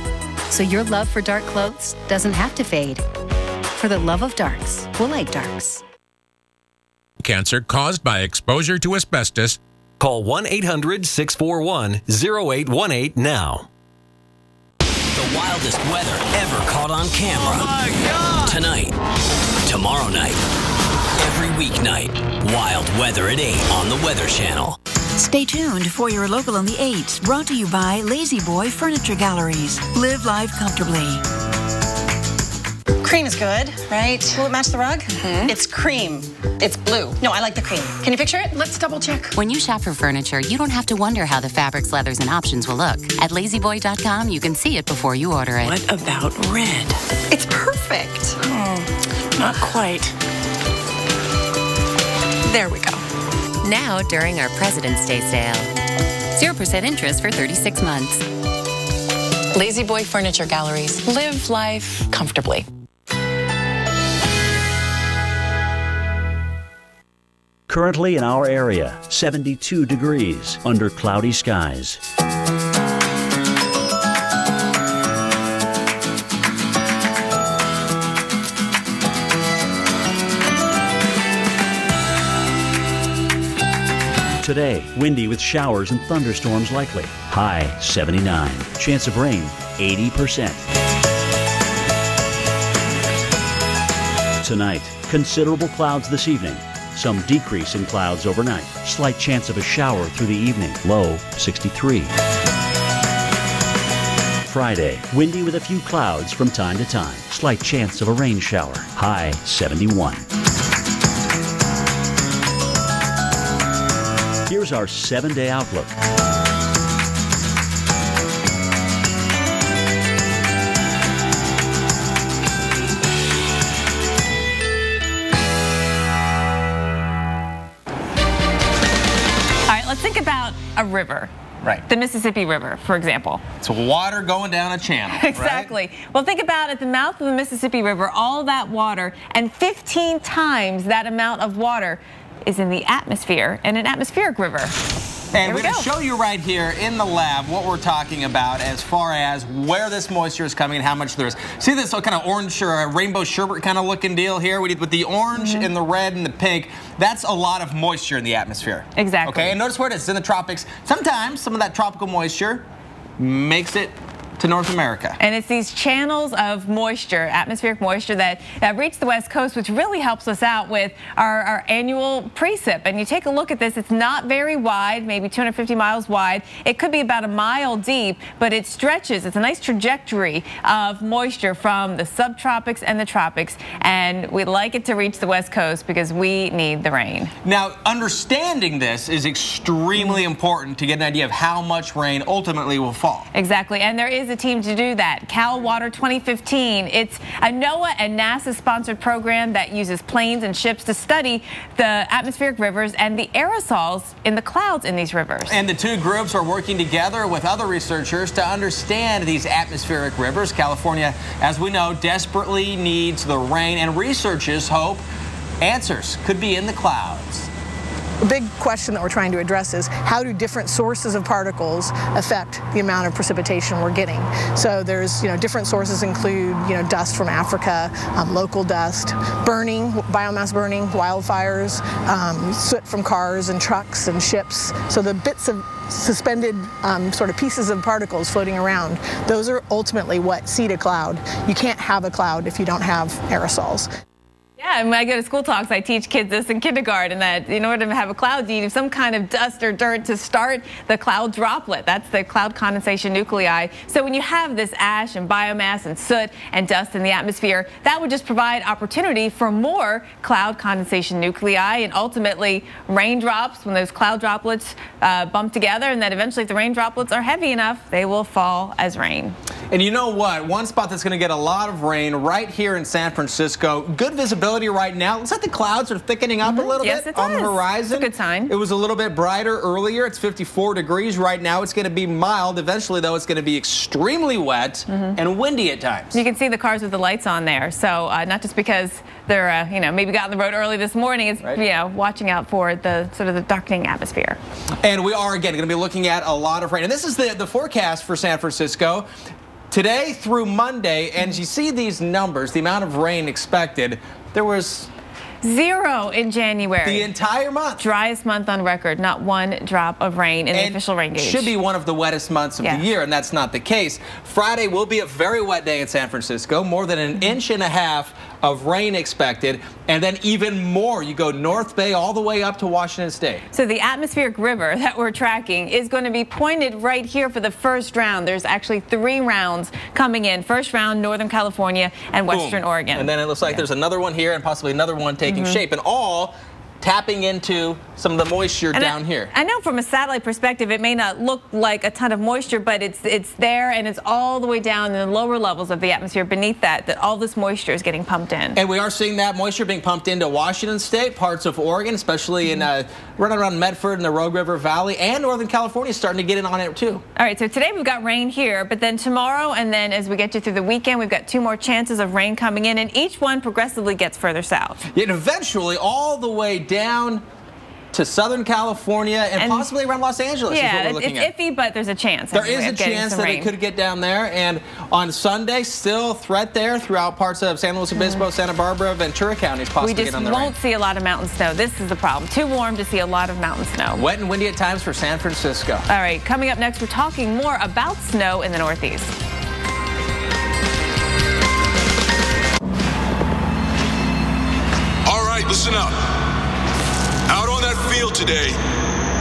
So your love for dark clothes doesn't have to fade. For the love of darks, Woolite Darks. Cancer caused by exposure to asbestos. Call 1-800-641-0818 now. The wildest weather ever caught on camera. Oh my God! Tonight, tomorrow night, every weeknight. Wild weather at 8 on the Weather Channel. Stay tuned for your local on the 8s, brought to you by Lazy Boy Furniture Galleries. Live life comfortably. Cream is good, right? Will it match the rug? It's cream. It's blue. No, I like the cream. Can you picture it? Let's double check. When you shop for furniture, you don't have to wonder how the fabrics, leathers, and options will look. At lazyboy.com, you can see it before you order it. What about red? It's perfect. Oh, not quite. There we go. Now, during our President's Day sale. 0% interest for 36 months. Lazy Boy Furniture Galleries. Live life comfortably. Currently in our area, 72 degrees under cloudy skies. Today, windy with showers and thunderstorms likely. High 79. Chance of rain 80%. Tonight, considerable clouds this evening. Some decrease in clouds overnight. Slight chance of a shower through the evening. Low 63. Friday, windy with a few clouds from time to time. Slight chance of a rain shower. High 71. Here's our 7-day outlook. Let's think about a river. Right. The Mississippi River, for example. It's water going down a channel. Exactly. Right? Well, think about at the mouth of the Mississippi River, all that water, and 15 times that amount of water is in the atmosphere in an atmospheric river. And we're going to show you right here in the lab what we're talking about as far as where this moisture is coming and how much there is. See this kind of orange or rainbow sherbet kind of looking deal here? With the orange and the red and the pink, that's a lot of moisture in the atmosphere. Exactly. Okay, and notice where it is. It's in the tropics. Sometimes some of that tropical moisture makes it to North America. And it's these channels of moisture, atmospheric moisture, that reach the West Coast, which really helps us out with our annual precip. And you take a look at this, it's not very wide, maybe 250 miles wide. It could be about a mile deep, but it stretches. It's a nice trajectory of moisture from the subtropics and the tropics. And we'd like it to reach the West Coast because we need the rain. Now, understanding this is extremely important to get an idea of how much rain ultimately will fall. Exactly. And there is a team to do that. Cal Water 2015. It's a NOAA and NASA sponsored program that uses planes and ships to study the atmospheric rivers and the aerosols in the clouds in these rivers. And the two groups are working together with other researchers to understand these atmospheric rivers. California, as we know, desperately needs the rain, and researchers hope answers could be in the clouds. The big question that we're trying to address is how do different sources of particles affect the amount of precipitation we're getting? So there's, different sources include, dust from Africa, local dust, burning, biomass burning, wildfires, soot from cars and trucks and ships. So the bits of suspended sort of pieces of particles floating around, those are ultimately what seed a cloud. You can't have a cloud if you don't have aerosols. Yeah, and when I go to school talks, I teach kids this in kindergarten, that in order to have a cloud, you need some kind of dust or dirt to start the cloud droplet. That's the cloud condensation nuclei. So when you have this ash and biomass and soot and dust in the atmosphere, that would just provide opportunity for more cloud condensation nuclei and ultimately raindrops when those cloud droplets bump together, and then eventually if the rain droplets are heavy enough, they will fall as rain. And you know what? One spot that's going to get a lot of rain right here in San Francisco. Good visibility right now. Looks like the clouds are thickening up a little bit on the horizon. It's a good sign. It was a little bit brighter earlier. It's 54 degrees right now. It's going to be mild. Eventually, though, it's going to be extremely wet and windy at times. You can see the cars with the lights on there. So not just because they're, maybe got on the road early this morning. It's, watching out for the sort of the darkening atmosphere. And we are, again, going to be looking at a lot of rain. And this is the forecast for San Francisco. Today through Monday, and you see these numbers, the amount of rain expected, there was 0 in January. The entire month. Driest month on record, not one drop of rain in the official rain gauge. Should be one of the wettest months of the year, and that's not the case. Friday will be a very wet day in San Francisco, more than an inch and a half of rain expected, and then even more. You go North Bay all the way up to Washington State. So the atmospheric river that we're tracking is going to be pointed right here for the first round. There's actually 3 rounds coming in. First round, Northern California and Western Oregon. And then it looks like there's another one here and possibly another one taking shape, and all tapping into some of the moisture down here. I know from a satellite perspective it may not look like a ton of moisture, but it's there, and it's all the way down in the lower levels of the atmosphere beneath that all this moisture is getting pumped in. And we are seeing that moisture being pumped into Washington State, parts of Oregon, especially in running around Medford and the Rogue River Valley, and Northern California is starting to get in on it too. All right, so today we've got rain here, but then tomorrow and then as we get you through the weekend, we've got 2 more chances of rain coming in, and each one progressively gets further south. And eventually all the way down to Southern California and possibly around Los Angeles. Yeah, is what we're looking it's at. iffy, but there's a chance. There is a chance that it could get down there. And on Sunday, still threat there throughout parts of San Luis Obispo, Santa Barbara, Ventura counties possibly we just won't see a lot of mountain snow. This is the problem. Too warm to see a lot of mountain snow. Wet and windy at times for San Francisco. All right, coming up next, we're talking more about snow in the Northeast. All right, listen up. Out on that field today,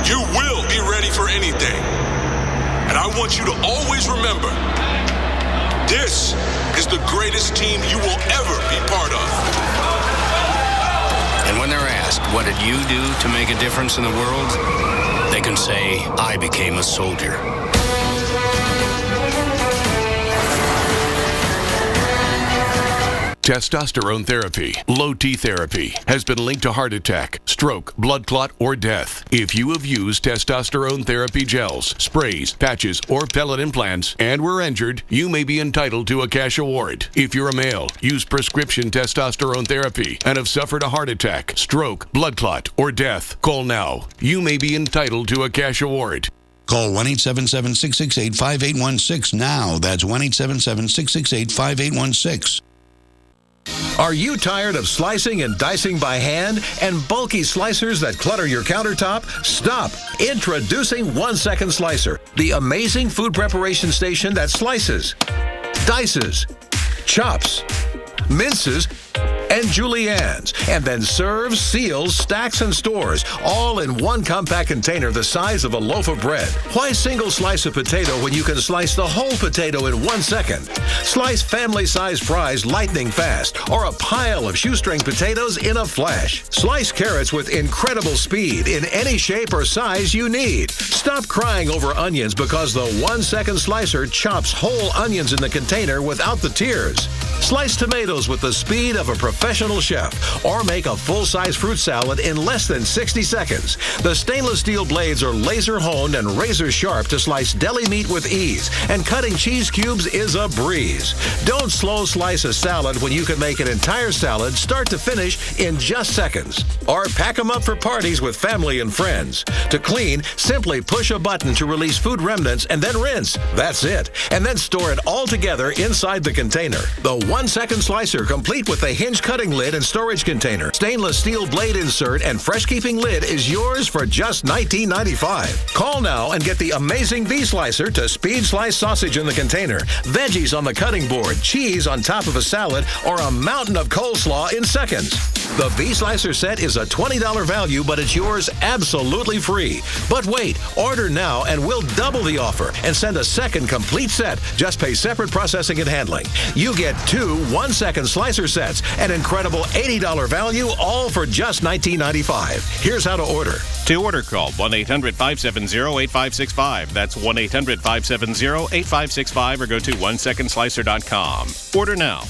you will be ready for anything. And I want you to always remember, this is the greatest team you will ever be part of. And when they're asked, what did you do to make a difference in the world? They can say, I became a soldier. Testosterone therapy, low T therapy, has been linked to heart attack, stroke, blood clot, or death. If you have used testosterone therapy gels, sprays, patches, or pellet implants and were injured, you may be entitled to a cash award. If you're a male, use prescription testosterone therapy, and have suffered a heart attack, stroke, blood clot, or death, call now. You may be entitled to a cash award. Call 1-877-668-5816 now. That's 1-877-668-5816. Are you tired of slicing and dicing by hand and bulky slicers that clutter your countertop? Stop! Introducing 1 Second Slicer, the amazing food preparation station that slices, dices, chops, minces, and juliennes, and then serves, seals, stacks, and stores, all in one compact container the size of a loaf of bread. Why single slice a potato when you can slice the whole potato in 1 second? Slice family-sized fries lightning fast, or a pile of shoestring potatoes in a flash. Slice carrots with incredible speed in any shape or size you need. Stop crying over onions because the 1 Second Slicer chops whole onions in the container without the tears. Slice tomatoes with the speed of a professional chef, or make a full-size fruit salad in less than 60 seconds. The stainless steel blades are laser honed and razor sharp to slice deli meat with ease, and cutting cheese cubes is a breeze. Don't slow slice a salad when you can make an entire salad start to finish in just seconds. Or pack them up for parties with family and friends. To clean, simply push a button to release food remnants and then rinse. That's it. And then store it all together inside the container. The 1 Second Slicer, complete with the hinge cutting lid and storage container, stainless steel blade insert, and fresh keeping lid, is yours for just $19.95. Call now and get the amazing V-Slicer to speed slice sausage in the container, veggies on the cutting board, cheese on top of a salad, or a mountain of coleslaw in seconds. The V-Slicer set is a $20 value, but it's yours absolutely free. But wait, order now and we'll double the offer and send a second complete set. Just pay separate processing and handling. You get 2 1 Second Slicer sets, an incredible $80 value, all for just $19.95. Here's how to order. To order, call 1-800-570-8565. That's 1-800-570-8565, or go to onesecondslicer.com. Order now.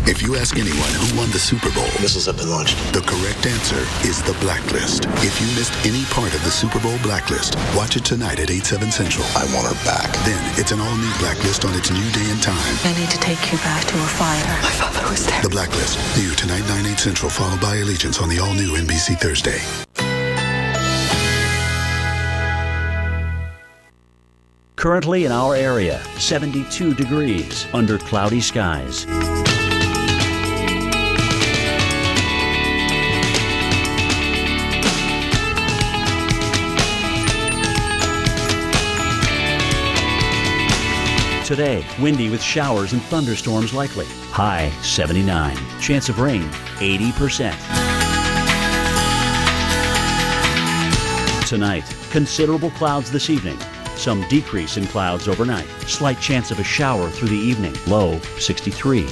If you ask anyone who won the Super Bowl, missiles have been launched. The correct answer is The Blacklist. If you missed any part of the Super Bowl Blacklist, watch it tonight at 8/7 Central. I want her back. Then it's an all-new Blacklist on its new day and time. I need to take you back to a fire. My father was there. The Blacklist. New tonight, 9/8 Central, followed by Allegiance on the all-new NBC Thursday. Currently in our area, 72 degrees under cloudy skies. Today, windy with showers and thunderstorms likely. High 79. Chance of rain 80%. Tonight, considerable clouds this evening. Some decrease in clouds overnight. Slight chance of a shower through the evening. Low 63.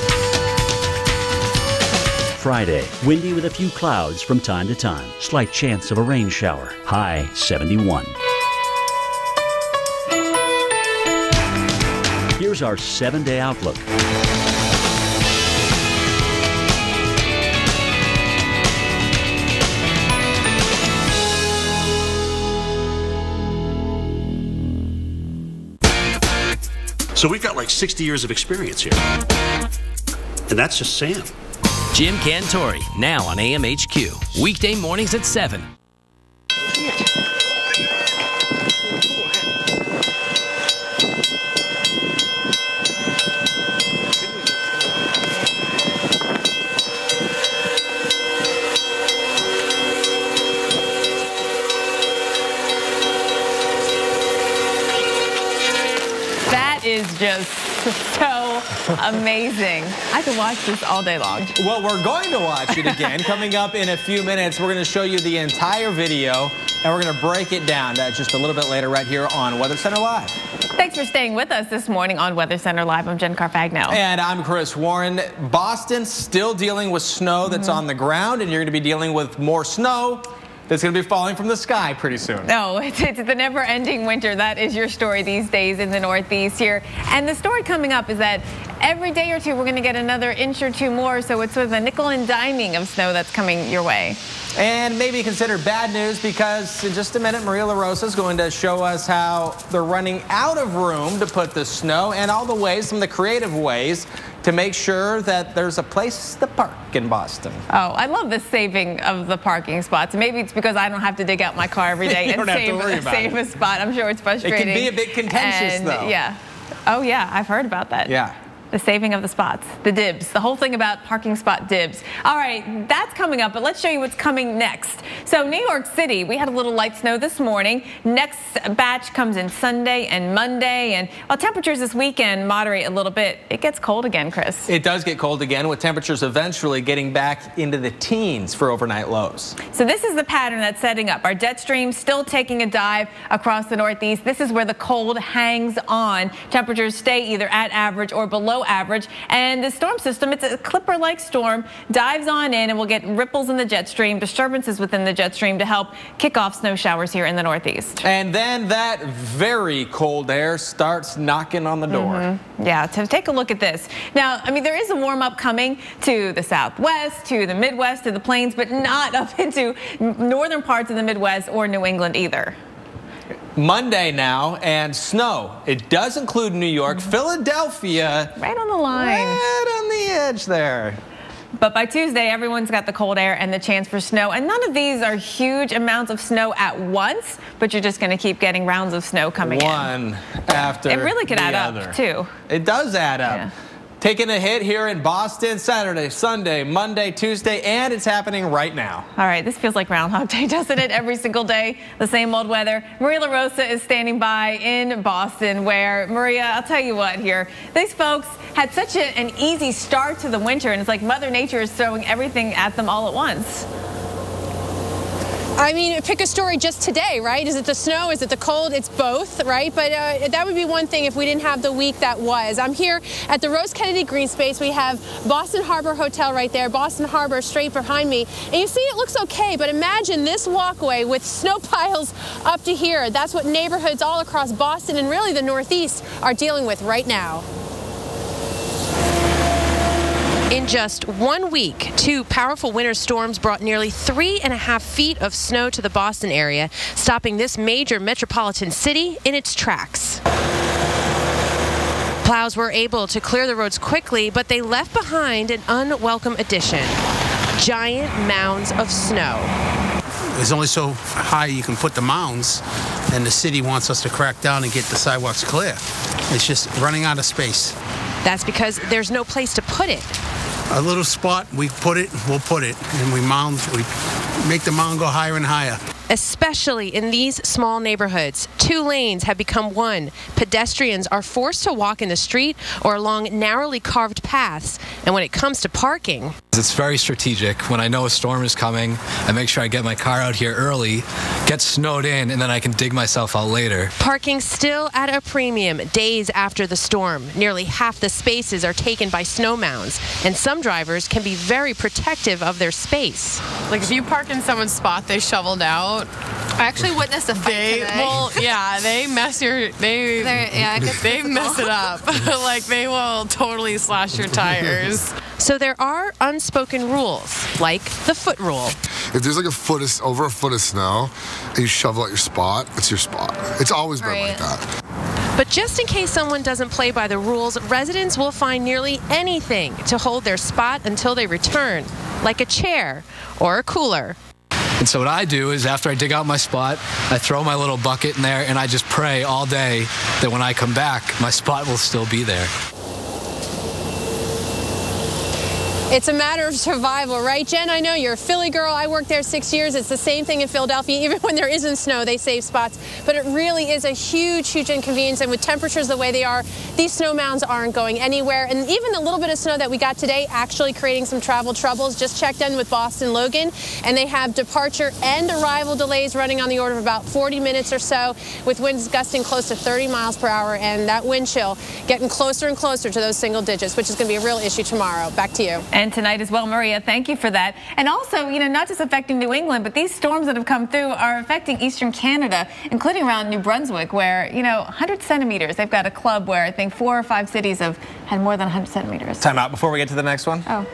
Friday, windy with a few clouds from time to time. Slight chance of a rain shower. High 71. Here's our 7-day outlook. So we've got like 60 years of experience here. And that's just Sam. Jim Cantori, now on AMHQ. Weekday mornings at 7. Is just so amazing. I could watch this all day long. Well, we're going to watch it again. Coming up in a few minutes, we're going to show you the entire video, and we're going to break it down just a little bit later right here on Weather Center Live. Thanks for staying with us this morning on Weather Center Live. I'm Jen Carfagno. And I'm Chris Warren. Boston still dealing with snow that's on the ground, and you're going to be dealing with more snow that's going to be falling from the sky pretty soon. No, it's the never-ending winter. That is your story these days in the Northeast here. And the story coming up is that every day or two we're going to get another inch or two more, so it's with a nickel and diming of snow that's coming your way. And maybe consider bad news, because in just a minute, Maria LaRosa is going to show us how they're running out of room to put the snow and all the ways, some of the creative ways, to make sure that there's a place to park in Boston. Oh, I love the saving of the parking spots. Maybe it's because I don't have to dig out my car every day and save a spot. I'm sure it's frustrating. It can be a bit contentious, though. Yeah. Oh, yeah. I've heard about that. Yeah. The saving of the spots, the dibs, the whole thing about parking spot dibs. All right, that's coming up, but let's show you what's coming next. So New York City, we had a little light snow this morning. Next batch comes in Sunday and Monday, and while temperatures this weekend moderate a little bit, it gets cold again, Chris. It does get cold again, with temperatures eventually getting back into the teens for overnight lows. So this is the pattern that's setting up. Our jet stream still taking a dive across the Northeast. This is where the cold hangs on. Temperatures stay either at average or below average, and the storm system, it's a Clipper-like storm, dives on in, and we'll get ripples in the jet stream, disturbances within the jet stream to help kick off snow showers here in the Northeast. And then that very cold air starts knocking on the door. Yeah, to take a look at this. Now, I mean, there is a warm-up coming to the Southwest, to the Midwest, to the Plains, but not up into northern parts of the Midwest or New England either. Monday now, and snow. It does include New York, Philadelphia. Right on the line. Right on the edge there. But by Tuesday, everyone's got the cold air and the chance for snow. And none of these are huge amounts of snow at once, but you're just going to keep getting rounds of snow coming in. One after the other. It really could add up, too. It does add up. Yeah. Taking a hit here in Boston Saturday, Sunday, Monday, Tuesday, and it's happening right now. All right, this feels like Groundhog Day, doesn't it? Every single day, the same old weather. Maria LaRosa is standing by in Boston, where, Maria, I'll tell you what here, these folks had such an easy start to the winter, and it's like Mother Nature is throwing everything at them all at once. I mean, pick a story just today, right? Is it the snow? Is it the cold? It's both, right? But that would be one thing if we didn't have the week that was. I'm here at the Rose Kennedy Green Space. We have Boston Harbor Hotel right there, Boston Harbor straight behind me. And you see it looks okay, but imagine this walkway with snow piles up to here. That's what neighborhoods all across Boston and really the Northeast are dealing with right now. In just 1 week, 2 powerful winter storms brought nearly 3.5 feet of snow to the Boston area, stopping this major metropolitan city in its tracks. Plows were able to clear the roads quickly, but they left behind an unwelcome addition: giant mounds of snow. There's only so high you can put the mounds, and the city wants us to crack down and get the sidewalks clear. It's just running out of space. That's because there's no place to put it. A little spot, we put it, we'll put it, and we make the mound go higher and higher. Especially in these small neighborhoods, 2 lanes have become one. Pedestrians are forced to walk in the street or along narrowly carved paths. And when it comes to parking, it's very strategic. When I know a storm is coming, I make sure I get my car out here early, get snowed in, and then I can dig myself out later. Parking still at a premium days after the storm. Nearly half the spaces are taken by snow mounds, and some drivers can be very protective of their space. Like if you park in someone's spot they shoveled out. I actually witnessed a fight today. Well, yeah, they mess it up. Like they will totally slash your tires. So there are unspoken rules, like the foot rule. If there's like over a foot of snow and you shovel out your spot, it's your spot. It's always been like that. But just in case someone doesn't play by the rules, residents will find nearly anything to hold their spot until they return, like a chair or a cooler. And so what I do is after I dig out my spot, I throw my little bucket in there and I just pray all day that when I come back, my spot will still be there. It's a matter of survival, right, Jen? I know you're a Philly girl. I worked there 6 years. It's the same thing in Philadelphia. Even when there isn't snow, they save spots. But it really is a huge, huge inconvenience. And with temperatures the way they are, these snow mounds aren't going anywhere. And even the little bit of snow that we got today actually creating some travel troubles. Just checked in with Boston Logan, and they have departure and arrival delays running on the order of about 40 minutes or so, with winds gusting close to 30 miles per hour, and that wind chill getting closer and closer to those single digits, which is going to be a real issue tomorrow. Back to you. And tonight as well, Maria, thank you for that. And also, you know, not just affecting New England, but these storms that have come through are affecting eastern Canada, including around New Brunswick, where, you know, 100 centimeters. They've got a club where I think 4 or 5 cities have had more than 100 centimeters. Time out before we get to the next one. Oh.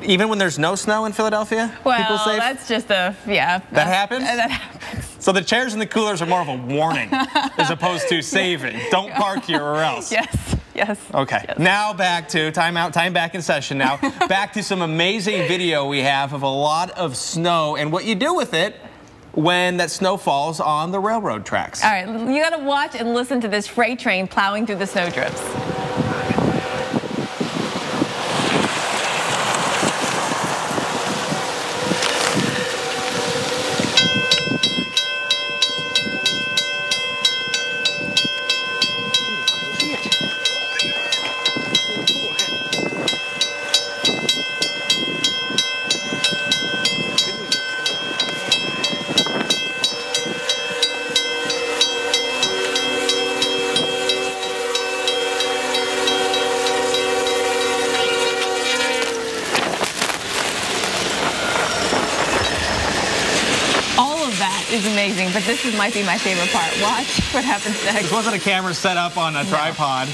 Even when there's no snow in Philadelphia, well, people safe? That's just a, yeah. That happens? That happens. So the chairs and the coolers are more of a warning as opposed to saving. Don't park here or else. Yes. Yes. Okay. Yes. Now back to time back in session now. Back to some amazing video we have of a lot of snow and what you do with it when that snow falls on the railroad tracks. All right, you got to watch and listen to this freight train plowing through the snowdrifts. Is amazing, but this might be my favorite part. Watch what happens next. This wasn't a camera set up on a tripod.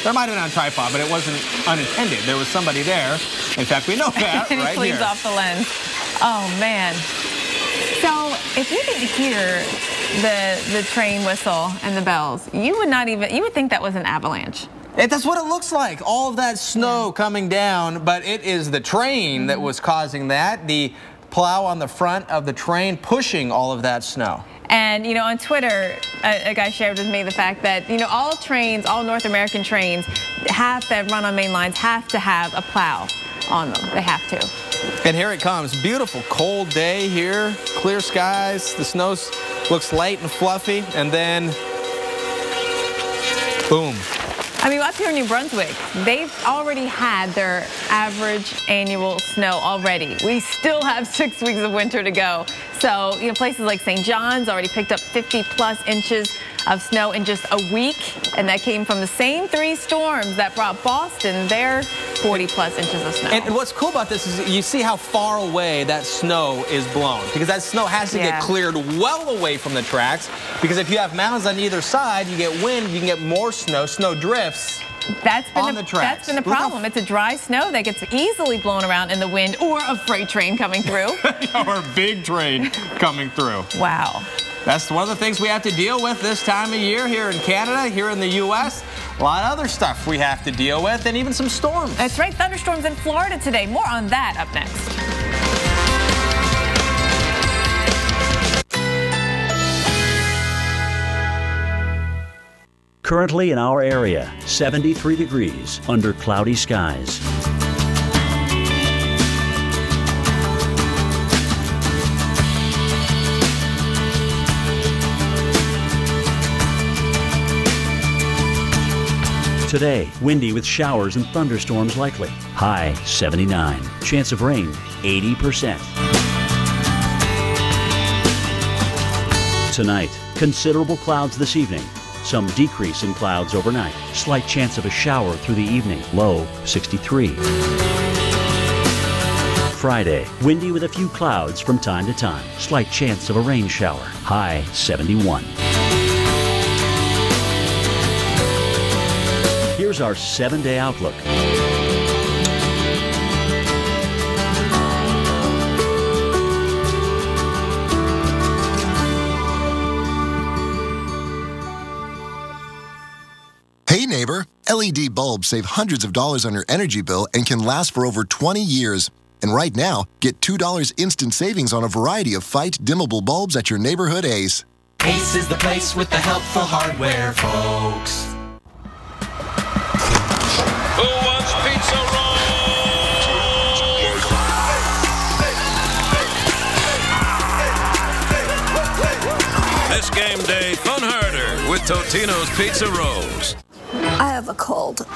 There might have been on a tripod, but it wasn't unattended. There was somebody there. In fact, we know that and right it cleans here. off the lens. Oh man. So if you didn't hear the train whistle and the bells, you would think that was an avalanche. That's what it looks like. All of that snow coming down, but it is the train that was causing that. The plow on the front of the train pushing all of that snow. And, you know, on Twitter, a guy shared with me the fact that, you know, all trains, all North American trains that run on main lines have to have a plow on them. They have to. And here it comes. Beautiful cold day here. Clear skies. The snow looks light and fluffy. And then, boom. I mean, up here in New Brunswick, they've already had their average annual snow already. We still have 6 weeks of winter to go. So, you know, places like St. John's already picked up 50+ inches of snow in just a week. And that came from the same 3 storms that brought Boston their 40+ inches of snow. And what's cool about this is you see how far away that snow is blown, because that snow has to get cleared well away from the tracks, because if you have mountains on either side, you get wind, you can get more snow drifts. That's been the tracks. That's been the problem. It's a dry snow that gets easily blown around in the wind, or a freight train coming through. Or a big train coming through. Wow. That's one of the things we have to deal with this time of year here in Canada, here in the U.S. A lot of other stuff we have to deal with, and even some storms. That's right. Thunderstorms in Florida today. More on that up next. Currently in our area, 73 degrees under cloudy skies. Today, windy with showers and thunderstorms likely. High 79. Chance of rain 80%. Tonight, considerable clouds this evening. Some decrease in clouds overnight. Slight chance of a shower through the evening. Low 63. Friday, windy with a few clouds from time to time. Slight chance of a rain shower. High 71. Here's our 7-day outlook. Hey neighbor, LED bulbs save hundreds of dollars on your energy bill and can last for over 20 years. And right now, get $2 instant savings on a variety of Fight dimmable bulbs at your neighborhood Ace. Ace is the place with the helpful hardware, folks. Who wants pizza rolls? This game day, fun harder with Totino's Pizza Rolls. I have a cold.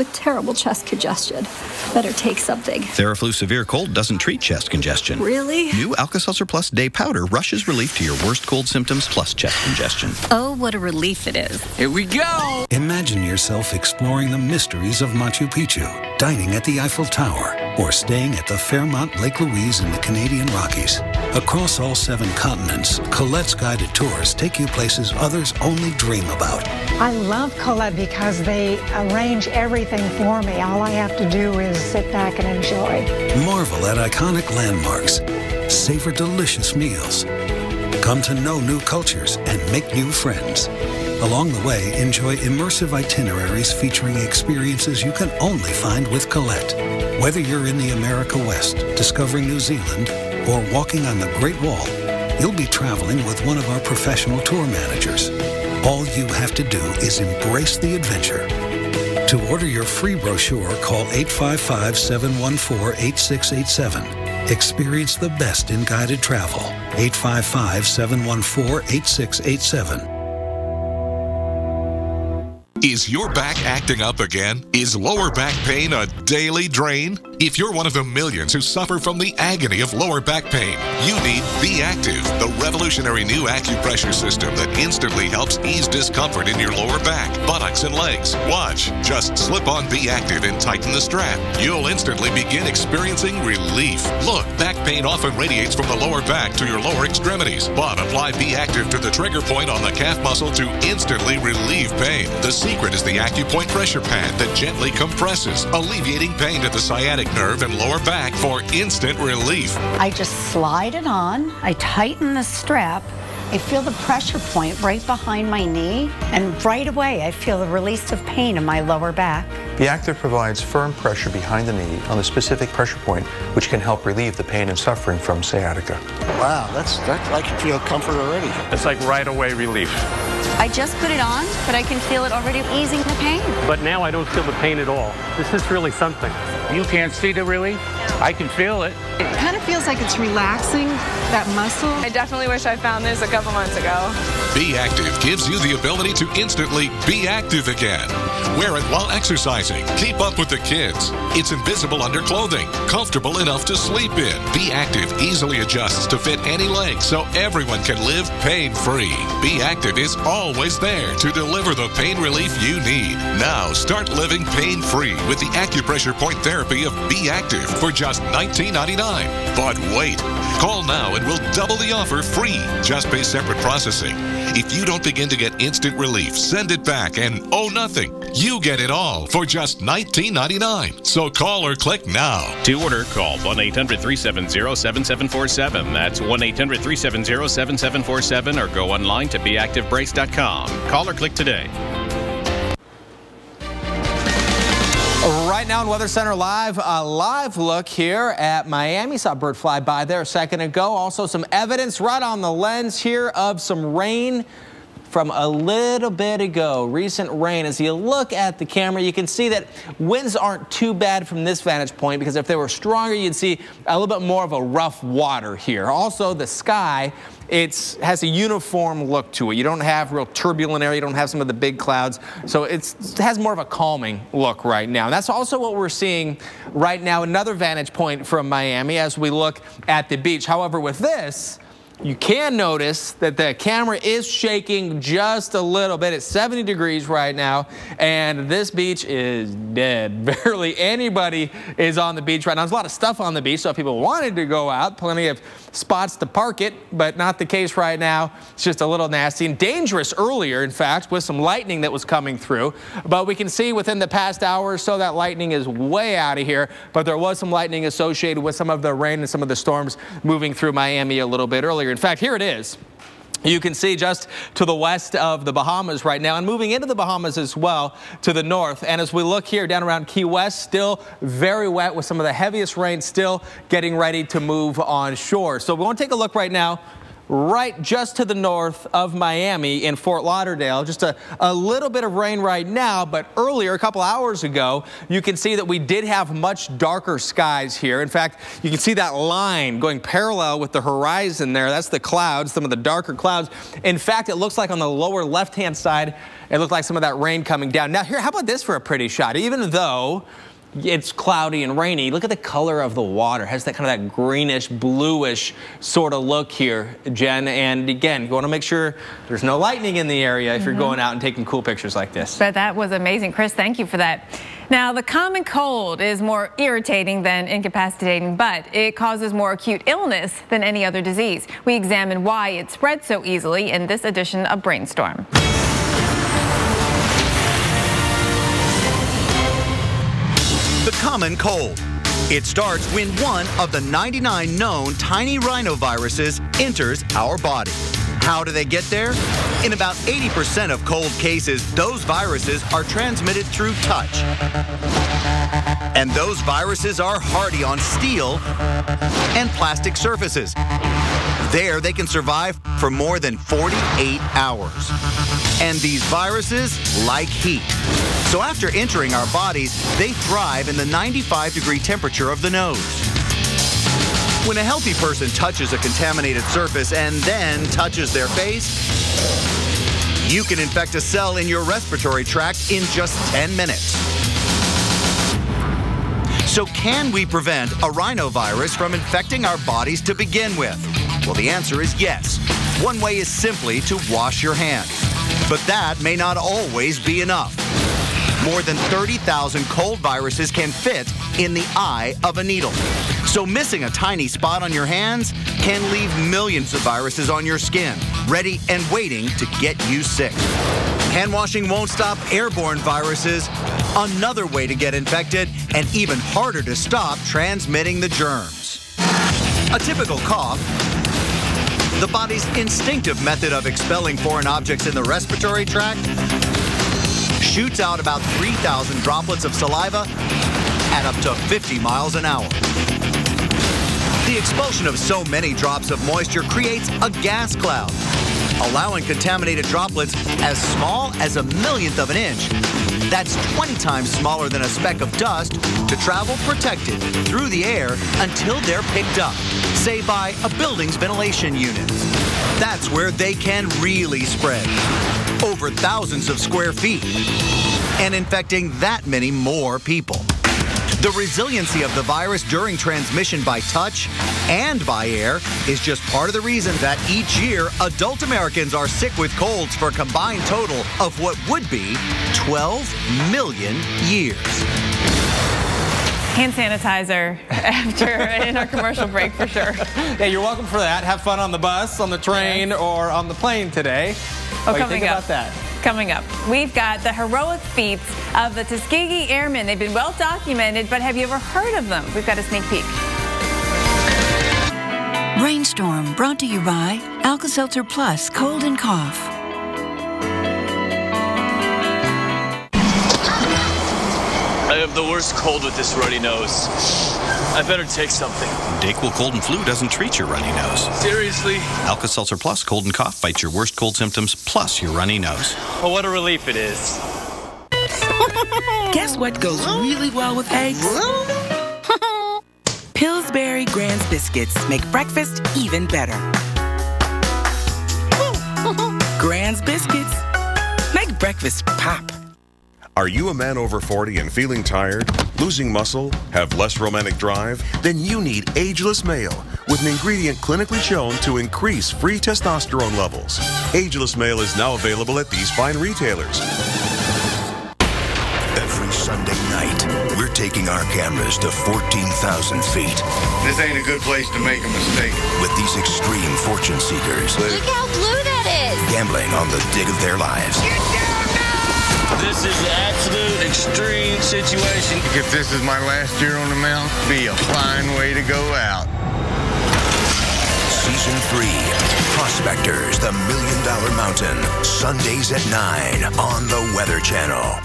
with terrible chest congestion. Better take something. Theraflu Severe Cold doesn't treat chest congestion. Really? New Alka-Seltzer Plus Day Powder rushes relief to your worst cold symptoms plus chest congestion. Oh, what a relief it is. Here we go! Imagine yourself exploring the mysteries of Machu Picchu, dining at the Eiffel Tower, or staying at the Fairmont Lake Louise in the Canadian Rockies. Across all 7 continents, Colette's guided tours take you places others only dream about. I love Colette because they arrange everything for me. All I have to do is sit back and enjoy. Marvel at iconic landmarks. Savor delicious meals. Come to know new cultures and make new friends. Along the way, enjoy immersive itineraries featuring experiences you can only find with Colette. Whether you're in the America West, discovering New Zealand, or walking on the Great Wall, you'll be traveling with one of our professional tour managers. All you have to do is embrace the adventure. To order your free brochure, call 855-714-8687. Experience the best in guided travel. 855-714-8687. Is your back acting up again? Is lower back pain a daily drain? If you're one of the millions who suffer from the agony of lower back pain, you need Be Active, the revolutionary new acupressure system that instantly helps ease discomfort in your lower back, buttocks, and legs. Watch. Just slip on Be Active and tighten the strap. You'll instantly begin experiencing relief. Look, back pain often radiates from the lower back to your lower extremities, but apply Be Active to the trigger point on the calf muscle to instantly relieve pain. The secret is the AcuPoint pressure pad that gently compresses, alleviating pain to the sciatic nerve and lower back for instant relief. I just slide it on, I tighten the strap, I feel the pressure point right behind my knee, and right away I feel the release of pain in my lower back. Be Active provides firm pressure behind the knee on the specific pressure point, which can help relieve the pain and suffering from sciatica. Wow, that's I can feel comfort already. It's like right away relief. I just put it on, but I can feel it already easing the pain. But now I don't feel the pain at all. This is really something. You can't see the relief? I can feel it. It kind of feels like it's relaxing that muscle. I definitely wish I found this a couple months ago. Be Active gives you the ability to instantly be active again. Wear it while exercising. Keep up with the kids. It's invisible under clothing, comfortable enough to sleep in. Be Active easily adjusts to fit any leg so everyone can live pain-free. Be Active is always there to deliver the pain relief you need. Now start living pain-free with the acupressure point therapy of Be Active for just $19.99. But wait, call now and we'll double the offer free. Just pay separate processing. If you don't begin to get instant relief, send it back and owe nothing. You get it all for just $19.99. So call or click now. To order, call 1-800-370-7747. That's 1-800-370-7747 or go online to beactivebrace.com. Call or click today. Right now in Weather Center Live, a live look here at Miami. Saw a bird fly by there a second ago. Also some evidence right on the lens here of some rain from a little bit ago. Recent rain. As you look at the camera, you can see that winds aren't too bad from this vantage point, because if they were stronger, you'd see a little bit more of a rough water here. Also, the sky, it has a uniform look to it. You don't have real turbulent air. You don't have some of the big clouds. So it has more of a calming look right now. And that's also what we're seeing right now. Another vantage point from Miami as we look at the beach. However, with this, you can notice that the camera is shaking just a little bit. It's 70 degrees right now, and this beach is dead. Barely anybody is on the beach right now. There's a lot of stuff on the beach, so if people wanted to go out, plenty of spots to park it, but not the case right now. It's just a little nasty and dangerous earlier, in fact, with some lightning that was coming through. But we can see within the past hour or so that lightning is way out of here, but there was some lightning associated with some of the rain and some of the storms moving through Miami a little bit earlier. In fact, here it is. You can see just to the west of the Bahamas right now, and moving into the Bahamas as well to the north. And as we look here down around Key West, still very wet with some of the heaviest rain still getting ready to move on shore. So we want to take a look right now right just to the north of Miami in Fort Lauderdale. Just a little bit of rain right now, but earlier, a couple hours ago, you can see that we did have much darker skies here. In fact, you can see that line going parallel with the horizon there. That's the clouds, some of the darker clouds. In fact, it looks like on the lower left-hand side, it looked like some of that rain coming down. Now here, how about this for a pretty shot? Even though it's cloudy and rainy, look at the color of the water. It has that kind of that greenish, bluish sort of look here, Jen. And again, you want to make sure there's no lightning in the area if you're going out and taking cool pictures like this. But that was amazing, Chris. Thank you for that. Now, the common cold is more irritating than incapacitating, but it causes more acute illness than any other disease. We examine why it spreads so easily in this edition of Brainstorm. The common cold. It starts when one of the 99 known tiny rhinoviruses enters our body. How do they get there? In about 80% of cold cases, those viruses are transmitted through touch. And those viruses are hardy on steel and plastic surfaces. There, they can survive for more than 48 hours. And these viruses like heat. So after entering our bodies, they thrive in the 95-degree temperature of the nose. When a healthy person touches a contaminated surface and then touches their face, you can infect a cell in your respiratory tract in just 10 minutes. So can we prevent a rhinovirus from infecting our bodies to begin with? Well, the answer is yes. One way is simply to wash your hands. But that may not always be enough. More than 30,000 cold viruses can fit in the eye of a needle. So missing a tiny spot on your hands can leave millions of viruses on your skin, ready and waiting to get you sick. Hand washing won't stop airborne viruses, another way to get infected, and even harder to stop transmitting the germs. A typical cough, the body's instinctive method of expelling foreign objects in the respiratory tract, shoots out about 3,000 droplets of saliva at up to 50 miles an hour. The expulsion of so many drops of moisture creates a gas cloud, allowing contaminated droplets as small as a millionth of an inch. That's 20 times smaller than a speck of dust to travel protected through the air until they're picked up, say by a building's ventilation unit. That's where they can really spread, over thousands of square feet, and infecting that many more people. The resiliency of the virus during transmission by touch and by air is just part of the reason that each year adult Americans are sick with colds for a combined total of what would be 12 million years. Hand sanitizer in our commercial break for sure. Yeah, you're welcome for that. Have fun on the bus, on the train, or on the plane today. Oh, what do you think about that? Coming up, we've got the heroic feats of the Tuskegee Airmen. They've been well documented, but have you ever heard of them? We've got a sneak peek. Brainstorm, brought to you by Alka-Seltzer Plus Cold and Cough. I have the worst cold with this runny nose. I better take something. Dayquil Cold and Flu doesn't treat your runny nose. Seriously? Alka-Seltzer Plus Cold and Cough fights your worst cold symptoms plus your runny nose. Oh, what a relief it is. Guess what goes really well with eggs? Pillsbury Grand's Biscuits make breakfast even better. Grand's Biscuits make breakfast pop. Are you a man over 40 and feeling tired, losing muscle, have less romantic drive? Then you need Ageless Male, with an ingredient clinically shown to increase free testosterone levels. Ageless Male is now available at these fine retailers. Every Sunday night, we're taking our cameras to 14,000 feet. This ain't a good place to make a mistake. With these extreme fortune seekers. Look how blue that is! Gambling on the dig of their lives. This is an absolute extreme situation. If this is my last year on the mountain, be a fine way to go out. Season 3, Prospectors, the $1 Million Mountain. Sundays at 9 on the Weather Channel.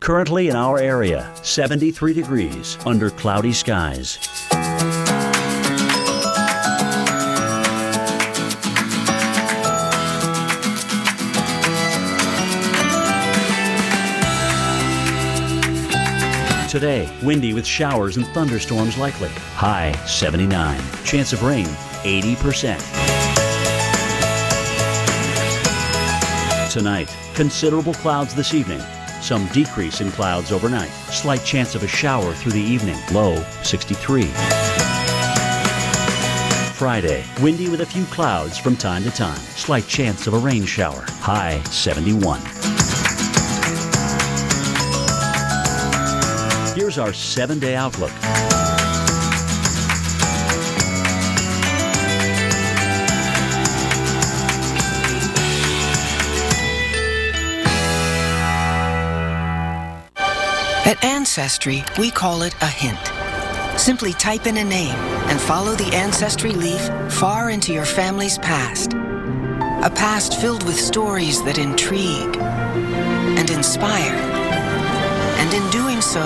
Currently in our area, 73 degrees under cloudy skies. today. Windy with showers and thunderstorms likely. High 79. Chance of rain 80%. Tonight, considerable clouds this evening. Some decrease in clouds overnight. Slight chance of a shower through the evening. Low 63. Friday, windy with a few clouds from time to time. Slight chance of a rain shower. High 71. Here's our 7-day outlook. At Ancestry, we call it a hint. Simply type in a name and follow the Ancestry leaf far into your family's past. A past filled with stories that intrigue and inspire. And in doing so,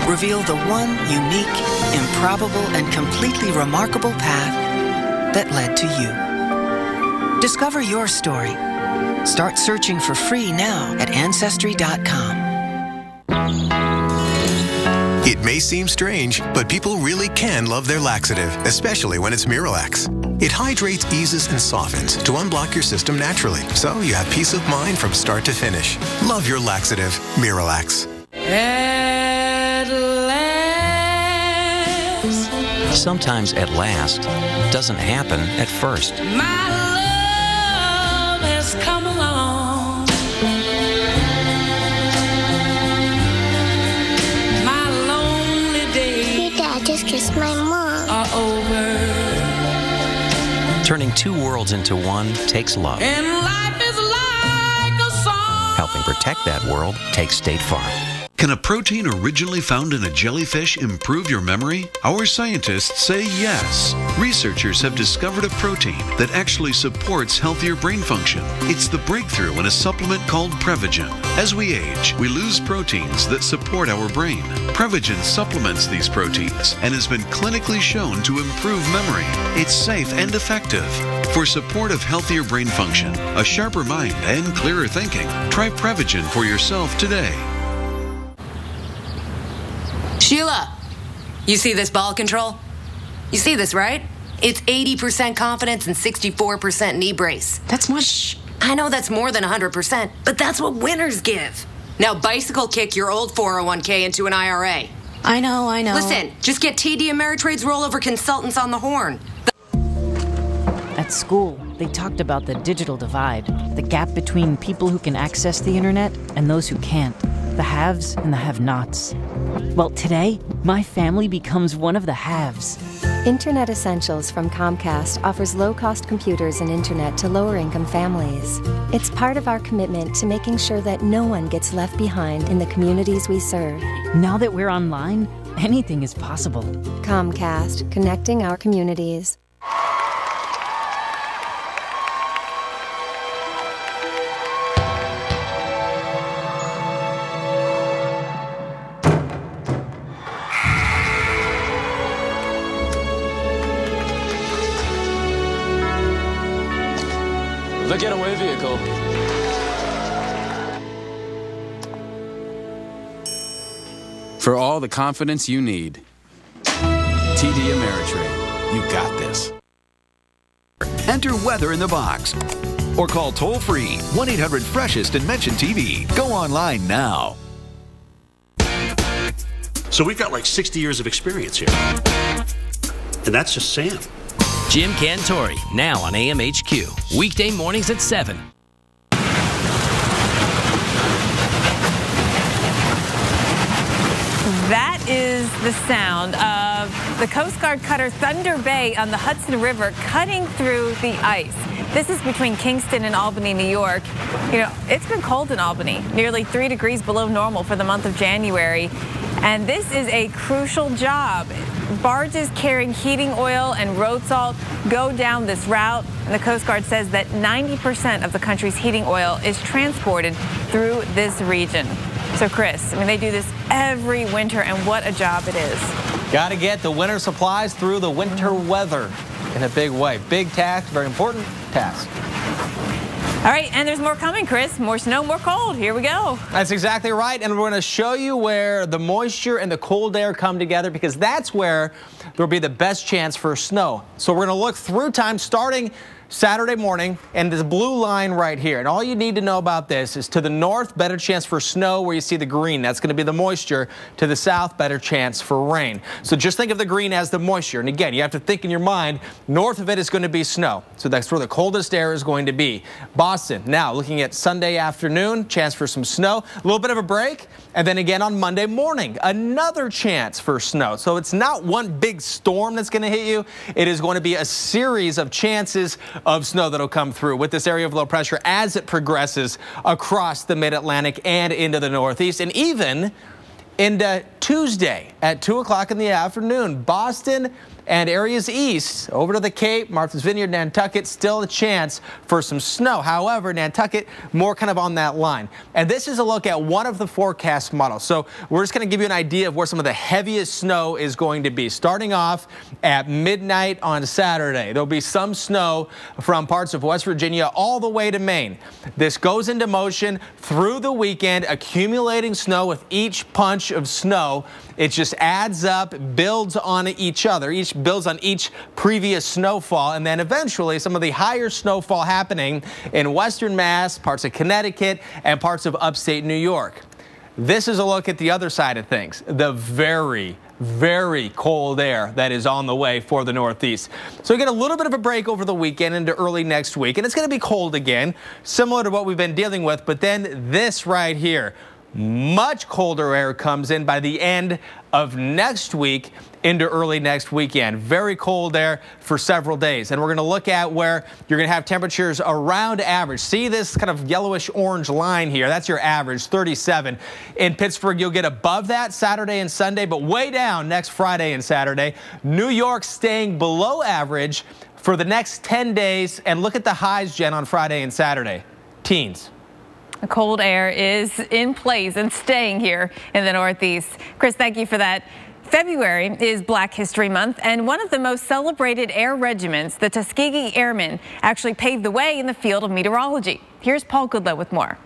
reveal the one unique, improbable, and completely remarkable path that led to you. Discover your story. Start searching for free now at Ancestry.com. It may seem strange, but people really can love their laxative, especially when it's Miralax. It hydrates, eases, and softens to unblock your system naturally, so you have peace of mind from start to finish. Love your laxative, Miralax. At last. Sometimes at last doesn't happen at first. My love has come along. Just kissed my mom. Are over. Turning two worlds into one takes love. And life is like a song. Helping protect that world takes State Farm. Can a protein originally found in a jellyfish improve your memory? Our scientists say yes. Researchers have discovered a protein that actually supports healthier brain function. It's the breakthrough in a supplement called Prevagen. As we age, we lose proteins that support our brain. Prevagen supplements these proteins and has been clinically shown to improve memory. It's safe and effective. For support of healthier brain function, a sharper mind, and clearer thinking, try Prevagen for yourself today. Sheila, you see this ball control? You see this, right? It's 80% confidence and 64% knee brace. That's much. Shh. I know that's more than 100%, but that's what winners give. Now bicycle kick your old 401k into an IRA. I know. Listen, just get TD Ameritrade's rollover consultants on the horn. At school, they talked about the digital divide, the gap between people who can access the internet and those who can't, the haves and the have-nots. Well, today, my family becomes one of the haves. Internet Essentials from Comcast offers low-cost computers and internet to lower-income families. It's part of our commitment to making sure that no one gets left behind in the communities we serve. Now that we're online, anything is possible. Comcast, connecting our communities. The getaway vehicle. For all the confidence you need. TD Ameritrade. You got this. Enter weather in the box. Or call toll-free 1-800-FRESHEST and mention TV. Go online now. So we've got like 60 years of experience here. And that's just Sam. Jim Cantori, now on AMHQ. Weekday mornings at 7. That is the sound of the Coast Guard cutter Thunder Bay on the Hudson River cutting through the ice. This is between Kingston and Albany, New York. You know, it's been cold in Albany, nearly 3 degrees below normal for the month of January. And this is a crucial job. Barges carrying heating oil and road salt go down this route. And the Coast Guard says that 90% of the country's heating oil is transported through this region. So, Chris, I mean, they do this every winter, and what a job it is. Got to get the winter supplies through the winter weather in a big way. Big task, very important task. All right, and there's more coming, Chris. More snow, more cold. Here we go. That's exactly right. And we're going to show you where the moisture and the cold air come together, because that's where there'll be the best chance for snow. So we're going to look through time starting Saturday morning, and this blue line right here. And all you need to know about this is to the north, better chance for snow where you see the green. That's going to be the moisture. To the south, better chance for rain. So just think of the green as the moisture. And again, you have to think in your mind, north of it is going to be snow. So that's where the coldest air is going to be. Boston, now looking at Sunday afternoon, chance for some snow. A little bit of a break. And then again on Monday morning, another chance for snow. So it's not one big storm that's going to hit you. It is going to be a series of chances of snow that'll come through with this area of low pressure as it progresses across the mid-Atlantic and into the Northeast, and even into Tuesday at 2 o'clock in the afternoon. Boston and areas east over to the Cape, Martha's Vineyard, Nantucket, still a chance for some snow. However, Nantucket more kind of on that line. And this is a look at one of the forecast models. So we're just going to give you an idea of where some of the heaviest snow is going to be. Starting off at midnight on Saturday, there'll be some snow from parts of West Virginia all the way to Maine. This goes into motion through the weekend, accumulating snow with each punch of snow. It just adds up, builds on each other, each builds on each previous snowfall, and then eventually some of the higher snowfall happening in western Mass, parts of Connecticut, and parts of upstate New York. This is a look at the other side of things, the very cold air that is on the way for the Northeast. So we get a little bit of a break over the weekend into early next week, and it's going to be cold again, similar to what we've been dealing with, but then this right here. Much colder air comes in by the end of next week into early next weekend. Very cold air for several days. And we're going to look at where you're going to have temperatures around average. See this kind of yellowish orange line here? That's your average, 37. In Pittsburgh, you'll get above that Saturday and Sunday, but way down next Friday and Saturday. New York staying below average for the next 10 days. And look at the highs, Jen, on Friday and Saturday. Teens. The cold air is in place and staying here in the Northeast. Chris, thank you for that. February is Black History Month, and one of the most celebrated air regiments, the Tuskegee Airmen, actually paved the way in the field of meteorology. Here's Paul Goodlow with more.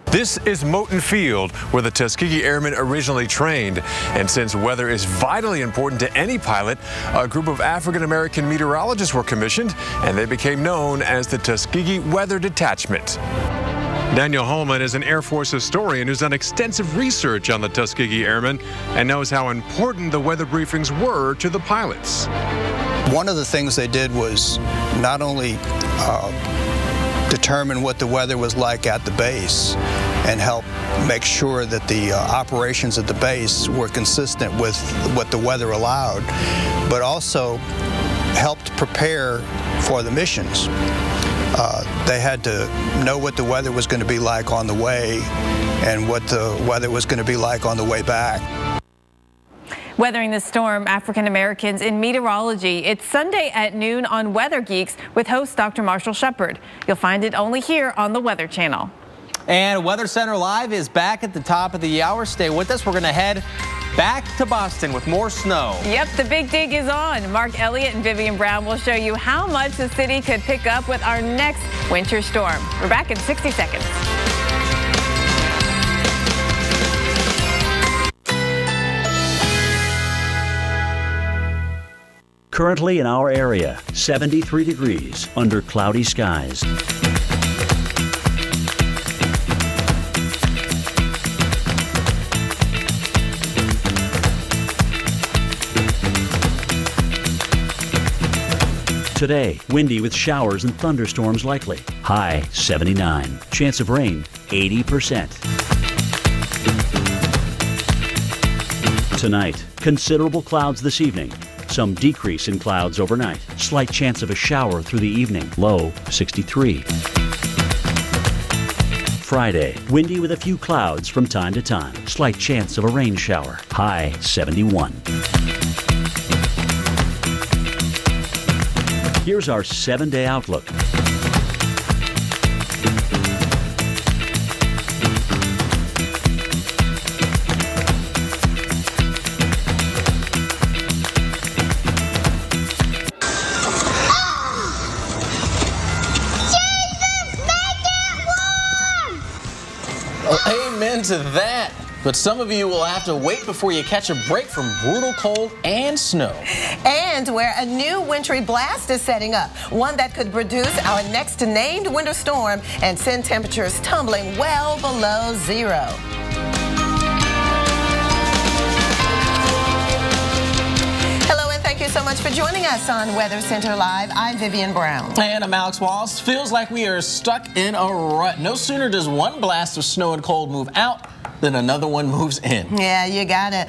This is Moton Field, where the Tuskegee Airmen originally trained. And since weather is vitally important to any pilot, a group of African-American meteorologists were commissioned, and they became known as the Tuskegee Weather Detachment. Daniel Holman is an Air Force historian who's done extensive research on the Tuskegee Airmen and knows how important the weather briefings were to the pilots. One of the things they did was not only determine what the weather was like at the base and help make sure that the operations at the base were consistent with what the weather allowed, but also helped prepare for the missions. They had to know what the weather was going to be like on the way and what the weather was going to be like on the way back. Weathering the storm, African Americans in meteorology. It's Sunday at noon on Weather Geeks with host Dr. Marshall Shepard. You'll find it only here on the Weather Channel. And Weather Center Live is back at the top of the hour. Stay with us. We're going to head back to Boston with more snow. Yep, the big dig is on. Mark Elliott and Vivian Brown will show you how much the city could pick up with our next winter storm. We're back in 60 seconds. Currently in our area, 73 degrees under cloudy skies. Today, windy with showers and thunderstorms likely. High 79. Chance of rain 80%. Tonight, considerable clouds this evening. Some decrease in clouds overnight. Slight chance of a shower through the evening. Low 63. Friday, windy with a few clouds from time to time. Slight chance of a rain shower. High 71. Here's our 7-day outlook. Well, amen to that. But some of you will have to wait before you catch a break from brutal cold and snow. And where a new wintry blast is setting up, one that could produce our next named winter storm and send temperatures tumbling well below zero. Thank you so much for joining us on Weather Center Live. I'm Vivian Brown. And I'm Alex Walls. Feels like we are stuck in a rut. No sooner does one blast of snow and cold move out then another one moves in. Yeah, you gotta,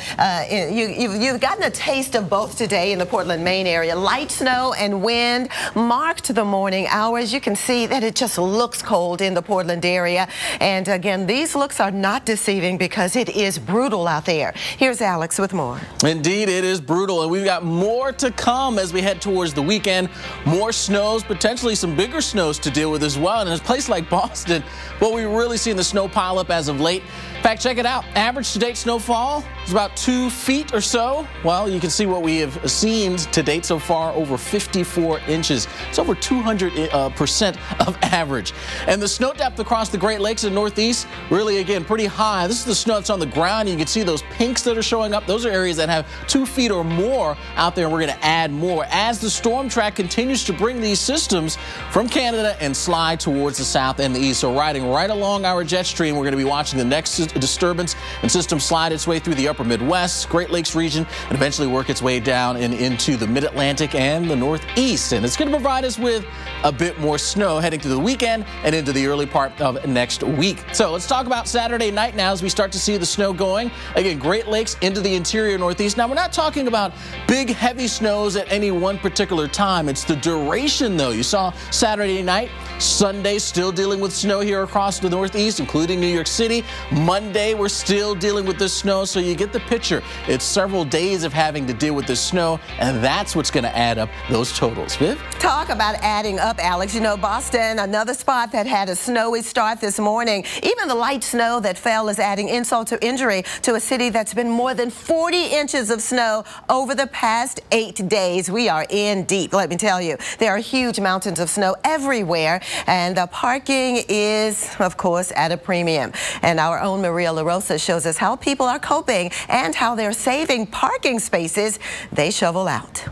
you've gotten a taste of both today in the Portland, Maine area. Light snow and wind marked the morning hours. You can see that it just looks cold in the Portland area. And again, these looks are not deceiving because it is brutal out there. Here's Alex with more. Indeed, it is brutal, and we've got more to come as we head towards the weekend. More snows, potentially some bigger snows to deal with as well. And in a place like Boston, well, we've really seen the snow pile up as of late. In fact, check it out. Average to-date snowfall is about 2 feet or so. Well, you can see what we have seen to date so far, over 54 inches. It's over 200% of average. And the snow depth across the Great Lakes and Northeast, really, again, pretty high. This is the snow that's on the ground. You can see those pinks that are showing up. Those are areas that have 2 feet or more out there, and we're going to add more as the storm track continues to bring these systems from Canada and slide towards the south and the east. So riding right along our jet stream, we're going to be watching the next disturbance and system slide its way through the upper Midwest, Great Lakes region, and eventually work its way down and into the Mid-Atlantic and the Northeast. And it's going to provide us with a bit more snow heading through the weekend and into the early part of next week. So let's talk about Saturday night now as we start to see the snow going. Again, Great Lakes into the interior Northeast. Now, we're not talking about big, heavy snows at any one particular time. It's the duration, though. You saw Saturday night, Sunday still dealing with snow here across the Northeast, including New York City. Monday, we're still dealing with this snow, so you get the picture. It's several days of having to deal with this snow, and that's what's going to add up those totals. Viv? Talk about adding up, Alex. You know, Boston, another spot that had a snowy start this morning. Even the light snow that fell is adding insult to injury to a city that's been more than 40 inches of snow over the past 8 days. We are in deep, let me tell you. There are huge mountains of snow everywhere, and the parking is, of course, at a premium. And our own Maria LaRosa shows us how people are coping and how they're saving parking spaces they shovel out.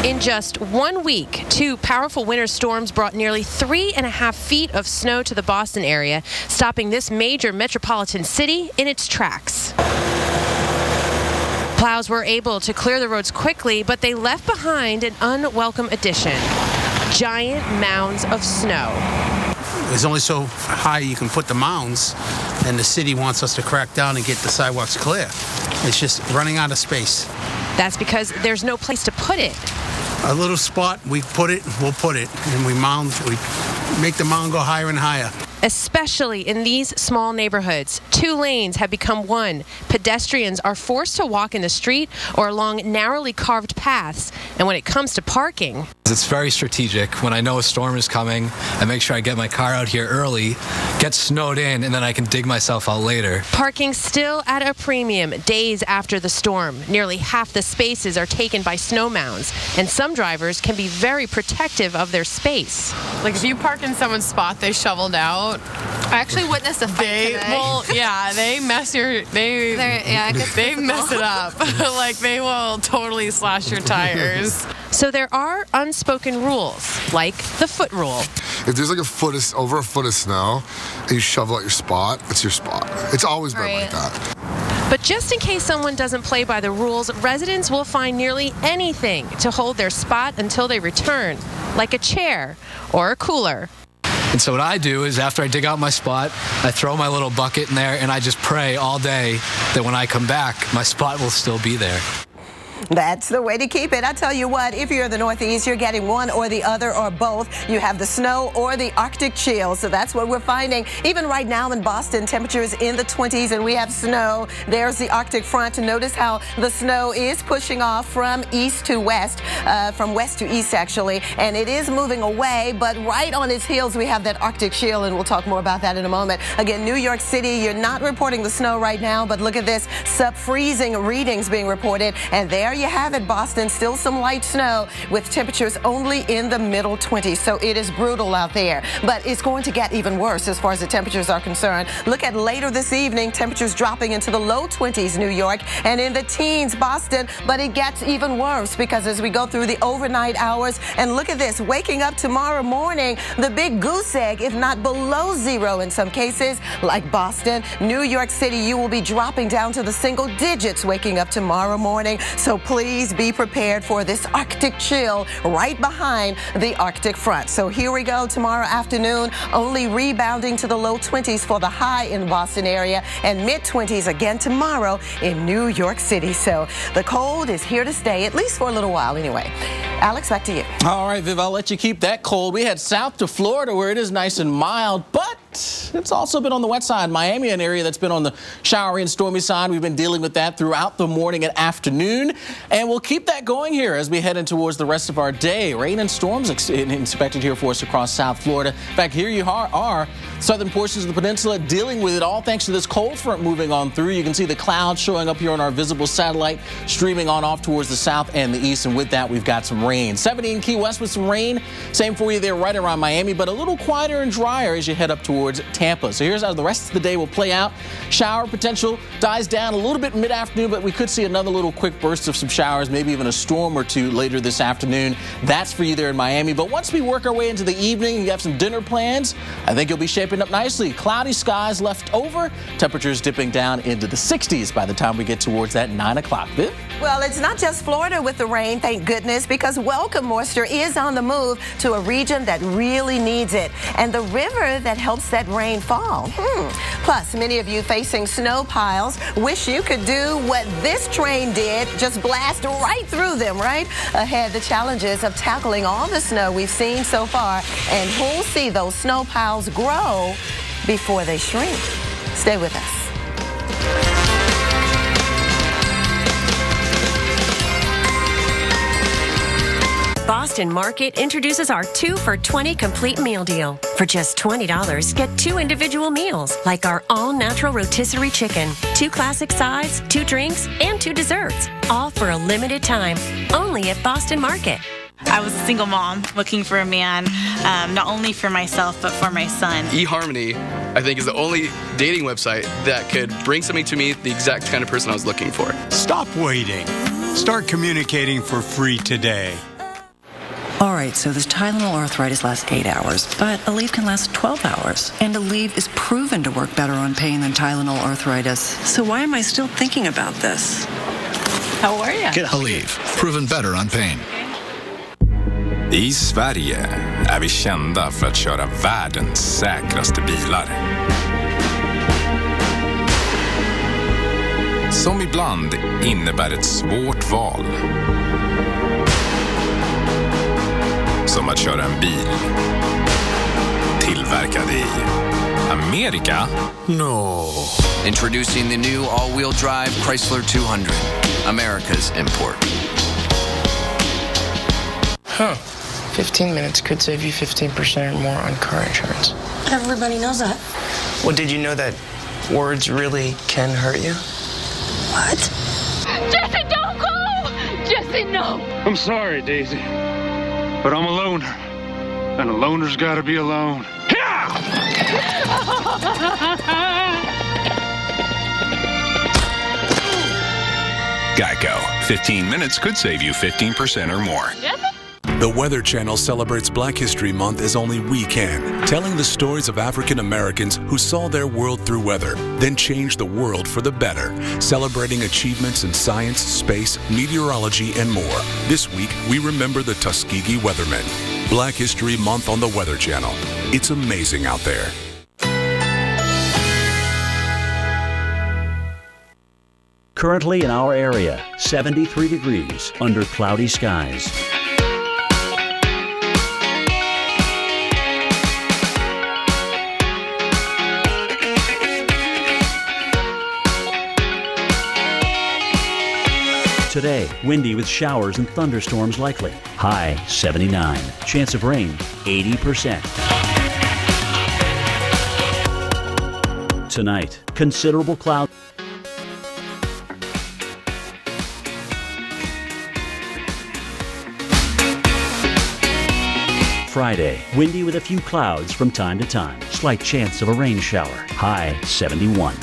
In just 1 week, 2 powerful winter storms brought nearly 3.5 feet of snow to the Boston area, stopping this major metropolitan city in its tracks. Plows were able to clear the roads quickly, but they left behind an unwelcome addition: giant mounds of snow. There's only so high you can put the mounds, and the city wants us to crack down and get the sidewalks clear. It's just running out of space. That's because there's no place to put it. A little spot, we put it, we'll put it, and we make the mound go higher and higher. Especially in these small neighborhoods, 2 lanes have become one. Pedestrians are forced to walk in the street or along narrowly carved paths. And when it comes to parking, it's very strategic. When I know a storm is coming, I make sure I get my car out here early, get snowed in, and then I can dig myself out later. Parking still at a premium days after the storm. Nearly half the spaces are taken by snow mounds, and some drivers can be very protective of their space. Like if you park in someone's spot they shoveled out, I actually witnessed a fight today. Well, yeah, they mess it up. Like they will totally slash your tires. So there are unspoken rules, like the foot rule. If there's like over a foot of snow and you shovel out your spot, it's your spot. It's always been like that. But just in case someone doesn't play by the rules, residents will find nearly anything to hold their spot until they return, like a chair or a cooler. And so what I do is after I dig out my spot, I throw my little bucket in there and I just pray all day that when I come back, my spot will still be there. That's the way to keep it. I tell you what, if you're in the Northeast, you're getting one or the other or both. You have the snow or the Arctic chill. So that's what we're finding. Even right now in Boston, temperatures in the 20s and we have snow. There's the Arctic front. Notice how the snow is pushing off from east to west, from west to east actually, and it is moving away, but right on its heels we have that Arctic chill, and we'll talk more about that in a moment. Again, New York City, you're not reporting the snow right now, but look at this, sub-freezing readings being reported, and there there you have it, Boston. Still some light snow with temperatures only in the middle 20s. So it is brutal out there. But it's going to get even worse as far as the temperatures are concerned. Look at later this evening, temperatures dropping into the low 20s, New York, and in the teens, Boston. But it gets even worse because as we go through the overnight hours, and look at this, waking up tomorrow morning, the big goose egg, if not below zero in some cases, like Boston, New York City, you will be dropping down to the single digits waking up tomorrow morning. So please be prepared for this Arctic chill right behind the Arctic front. So here we go tomorrow afternoon, only rebounding to the low 20s for the high in Boston area and mid 20s again tomorrow in New York City. So the cold is here to stay, at least for a little while anyway. Alex, back to you. All right, Viv, I'll let you keep that cold. We head south to Florida where it is nice and mild, but it's also been on the wet side. Miami, an area that's been on the showery and stormy side. We've been dealing with that throughout the morning and afternoon, and we'll keep that going here as we head in towards the rest of our day. Rain and storms expected here for us across South Florida. In fact, here you are, southern portions of the peninsula dealing with it all thanks to this cold front moving on through. You can see the clouds showing up here on our visible satellite, streaming on off towards the south and the east, and with that, we've got some rain. 70 in Key West with some rain. Same for you there right around Miami, but a little quieter and drier as you head up towards Tampa. So here's how the rest of the day will play out. Shower potential dies down a little bit mid-afternoon, but we could see another little quick burst of some showers, maybe even a storm or two later this afternoon. That's for you there in Miami. But once we work our way into the evening and you have some dinner plans, I think you'll be shaping up nicely. Cloudy skies left over, temperatures dipping down into the 60s by the time we get towards that 9 o'clock. Viv? Well, it's not just Florida with the rain, thank goodness, because welcome moisture is on the move to a region that really needs it, and the river that helps that rain fall. Plus, many of you facing snow piles wish you could do what this train did, just blast right through them, right? Ahead, the challenges of tackling all the snow we've seen so far, and who'll see those snow piles grow before they shrink. Stay with us. Boston Market introduces our 2 for $20 complete meal deal. For just $20, get 2 individual meals, like our all-natural rotisserie chicken, 2 classic sides, 2 drinks, and 2 desserts, all for a limited time, only at Boston Market. I was a single mom looking for a man, not only for myself, but for my son. eHarmony, I think, is the only dating website that could bring somebody to me, the exact kind of person I was looking for. Stop waiting. Start communicating for free today. All right, so this Tylenol arthritis lasts 8 hours, but Aleve can last 12 hours. And Aleve is proven to work better on pain than Tylenol arthritis. So why am I still thinking about this? How are you? Get Aleve, proven better on pain. I Sverige är vi kända för att köra världens säkraste bilar. Som ibland innebär ett svårt val. Som att köra en bil tillverkad i Amerika? No. Introducing the new all-wheel drive Chrysler 200, America's import. 15 minutes could save you 15% or more on car insurance. Everybody knows that. Well, did you know that words really can hurt you? What? Jesse, don't go! Jesse, no! I'm sorry, Daisy, but I'm a loner, and a loner's gotta be alone. Geico. 15 minutes could save you 15% or more. The Weather Channel celebrates Black History Month as only we can, telling the stories of African Americans who saw their world through weather, then changed the world for the better, celebrating achievements in science, space, meteorology, and more. This week, we remember the Tuskegee Weathermen. Black History Month on the Weather Channel. It's amazing out there. Currently in our area, 73 degrees under cloudy skies. Today, windy with showers and thunderstorms likely. High 79. Chance of rain 80%. Tonight, considerable cloud. Friday, windy with a few clouds from time to time. Slight chance of a rain shower. High 71.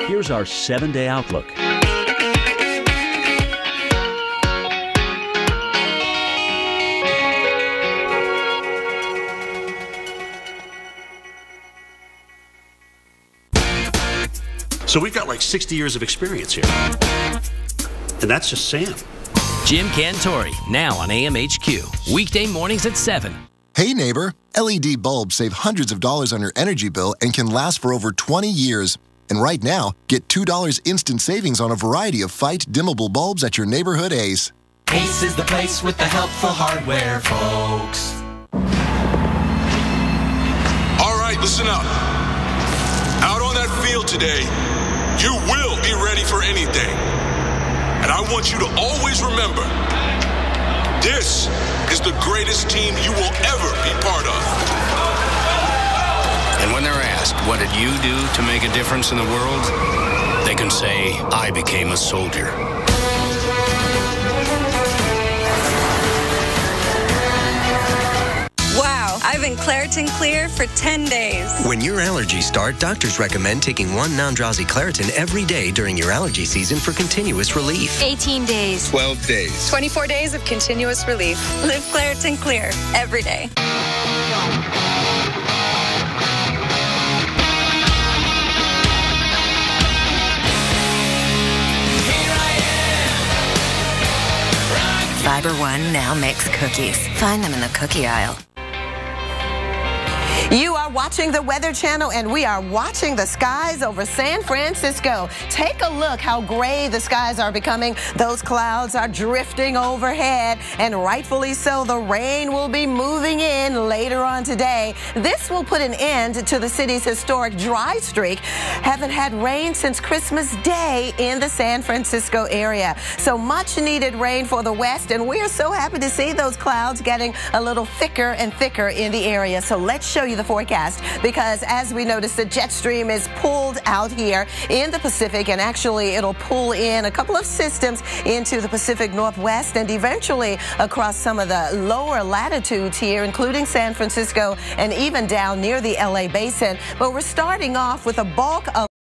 Here's our 7-day outlook. So we've got like 60 years of experience here. And that's just Sam. Jim Cantori, now on AMHQ. Weekday mornings at 7. Hey neighbor, LED bulbs save hundreds of dollars on your energy bill and can last for over 20 years. And right now, get $2 instant savings on a variety of Fight dimmable bulbs at your neighborhood Ace. Ace is the place with the helpful hardware, folks. All right, listen up. Out on that field today, you will be ready for anything. And I want you to always remember, this is the greatest team you will ever be part of. And when they're asked, what did you do to make a difference in the world? They can say, I became a soldier. Wow, I've been Claritin Clear for 10 days. When your allergies start, doctors recommend taking 1 non-drowsy Claritin every day during your allergy season for continuous relief. 18 days. 12 days. 24 days of continuous relief. Live Claritin Clear every day. Fiber One now makes cookies. Find them in the cookie aisle. You are watching the Weather Channel, and we are watching the skies over San Francisco. Take a look how gray the skies are becoming. Those clouds are drifting overhead, and rightfully so. The rain will be moving in later on today. This will put an end to the city's historic dry streak. Haven't had rain since Christmas Day in the San Francisco area. So much needed rain for the west, and we are so happy to see those clouds getting a little thicker and thicker in the area. So let's show you the forecast, because as we noticed, the jet stream is pulled out here in the Pacific, and actually it'll pull in a couple of systems into the Pacific Northwest and eventually across some of the lower latitudes here, including San Francisco and even down near the LA basin. But we're starting off with a bulk of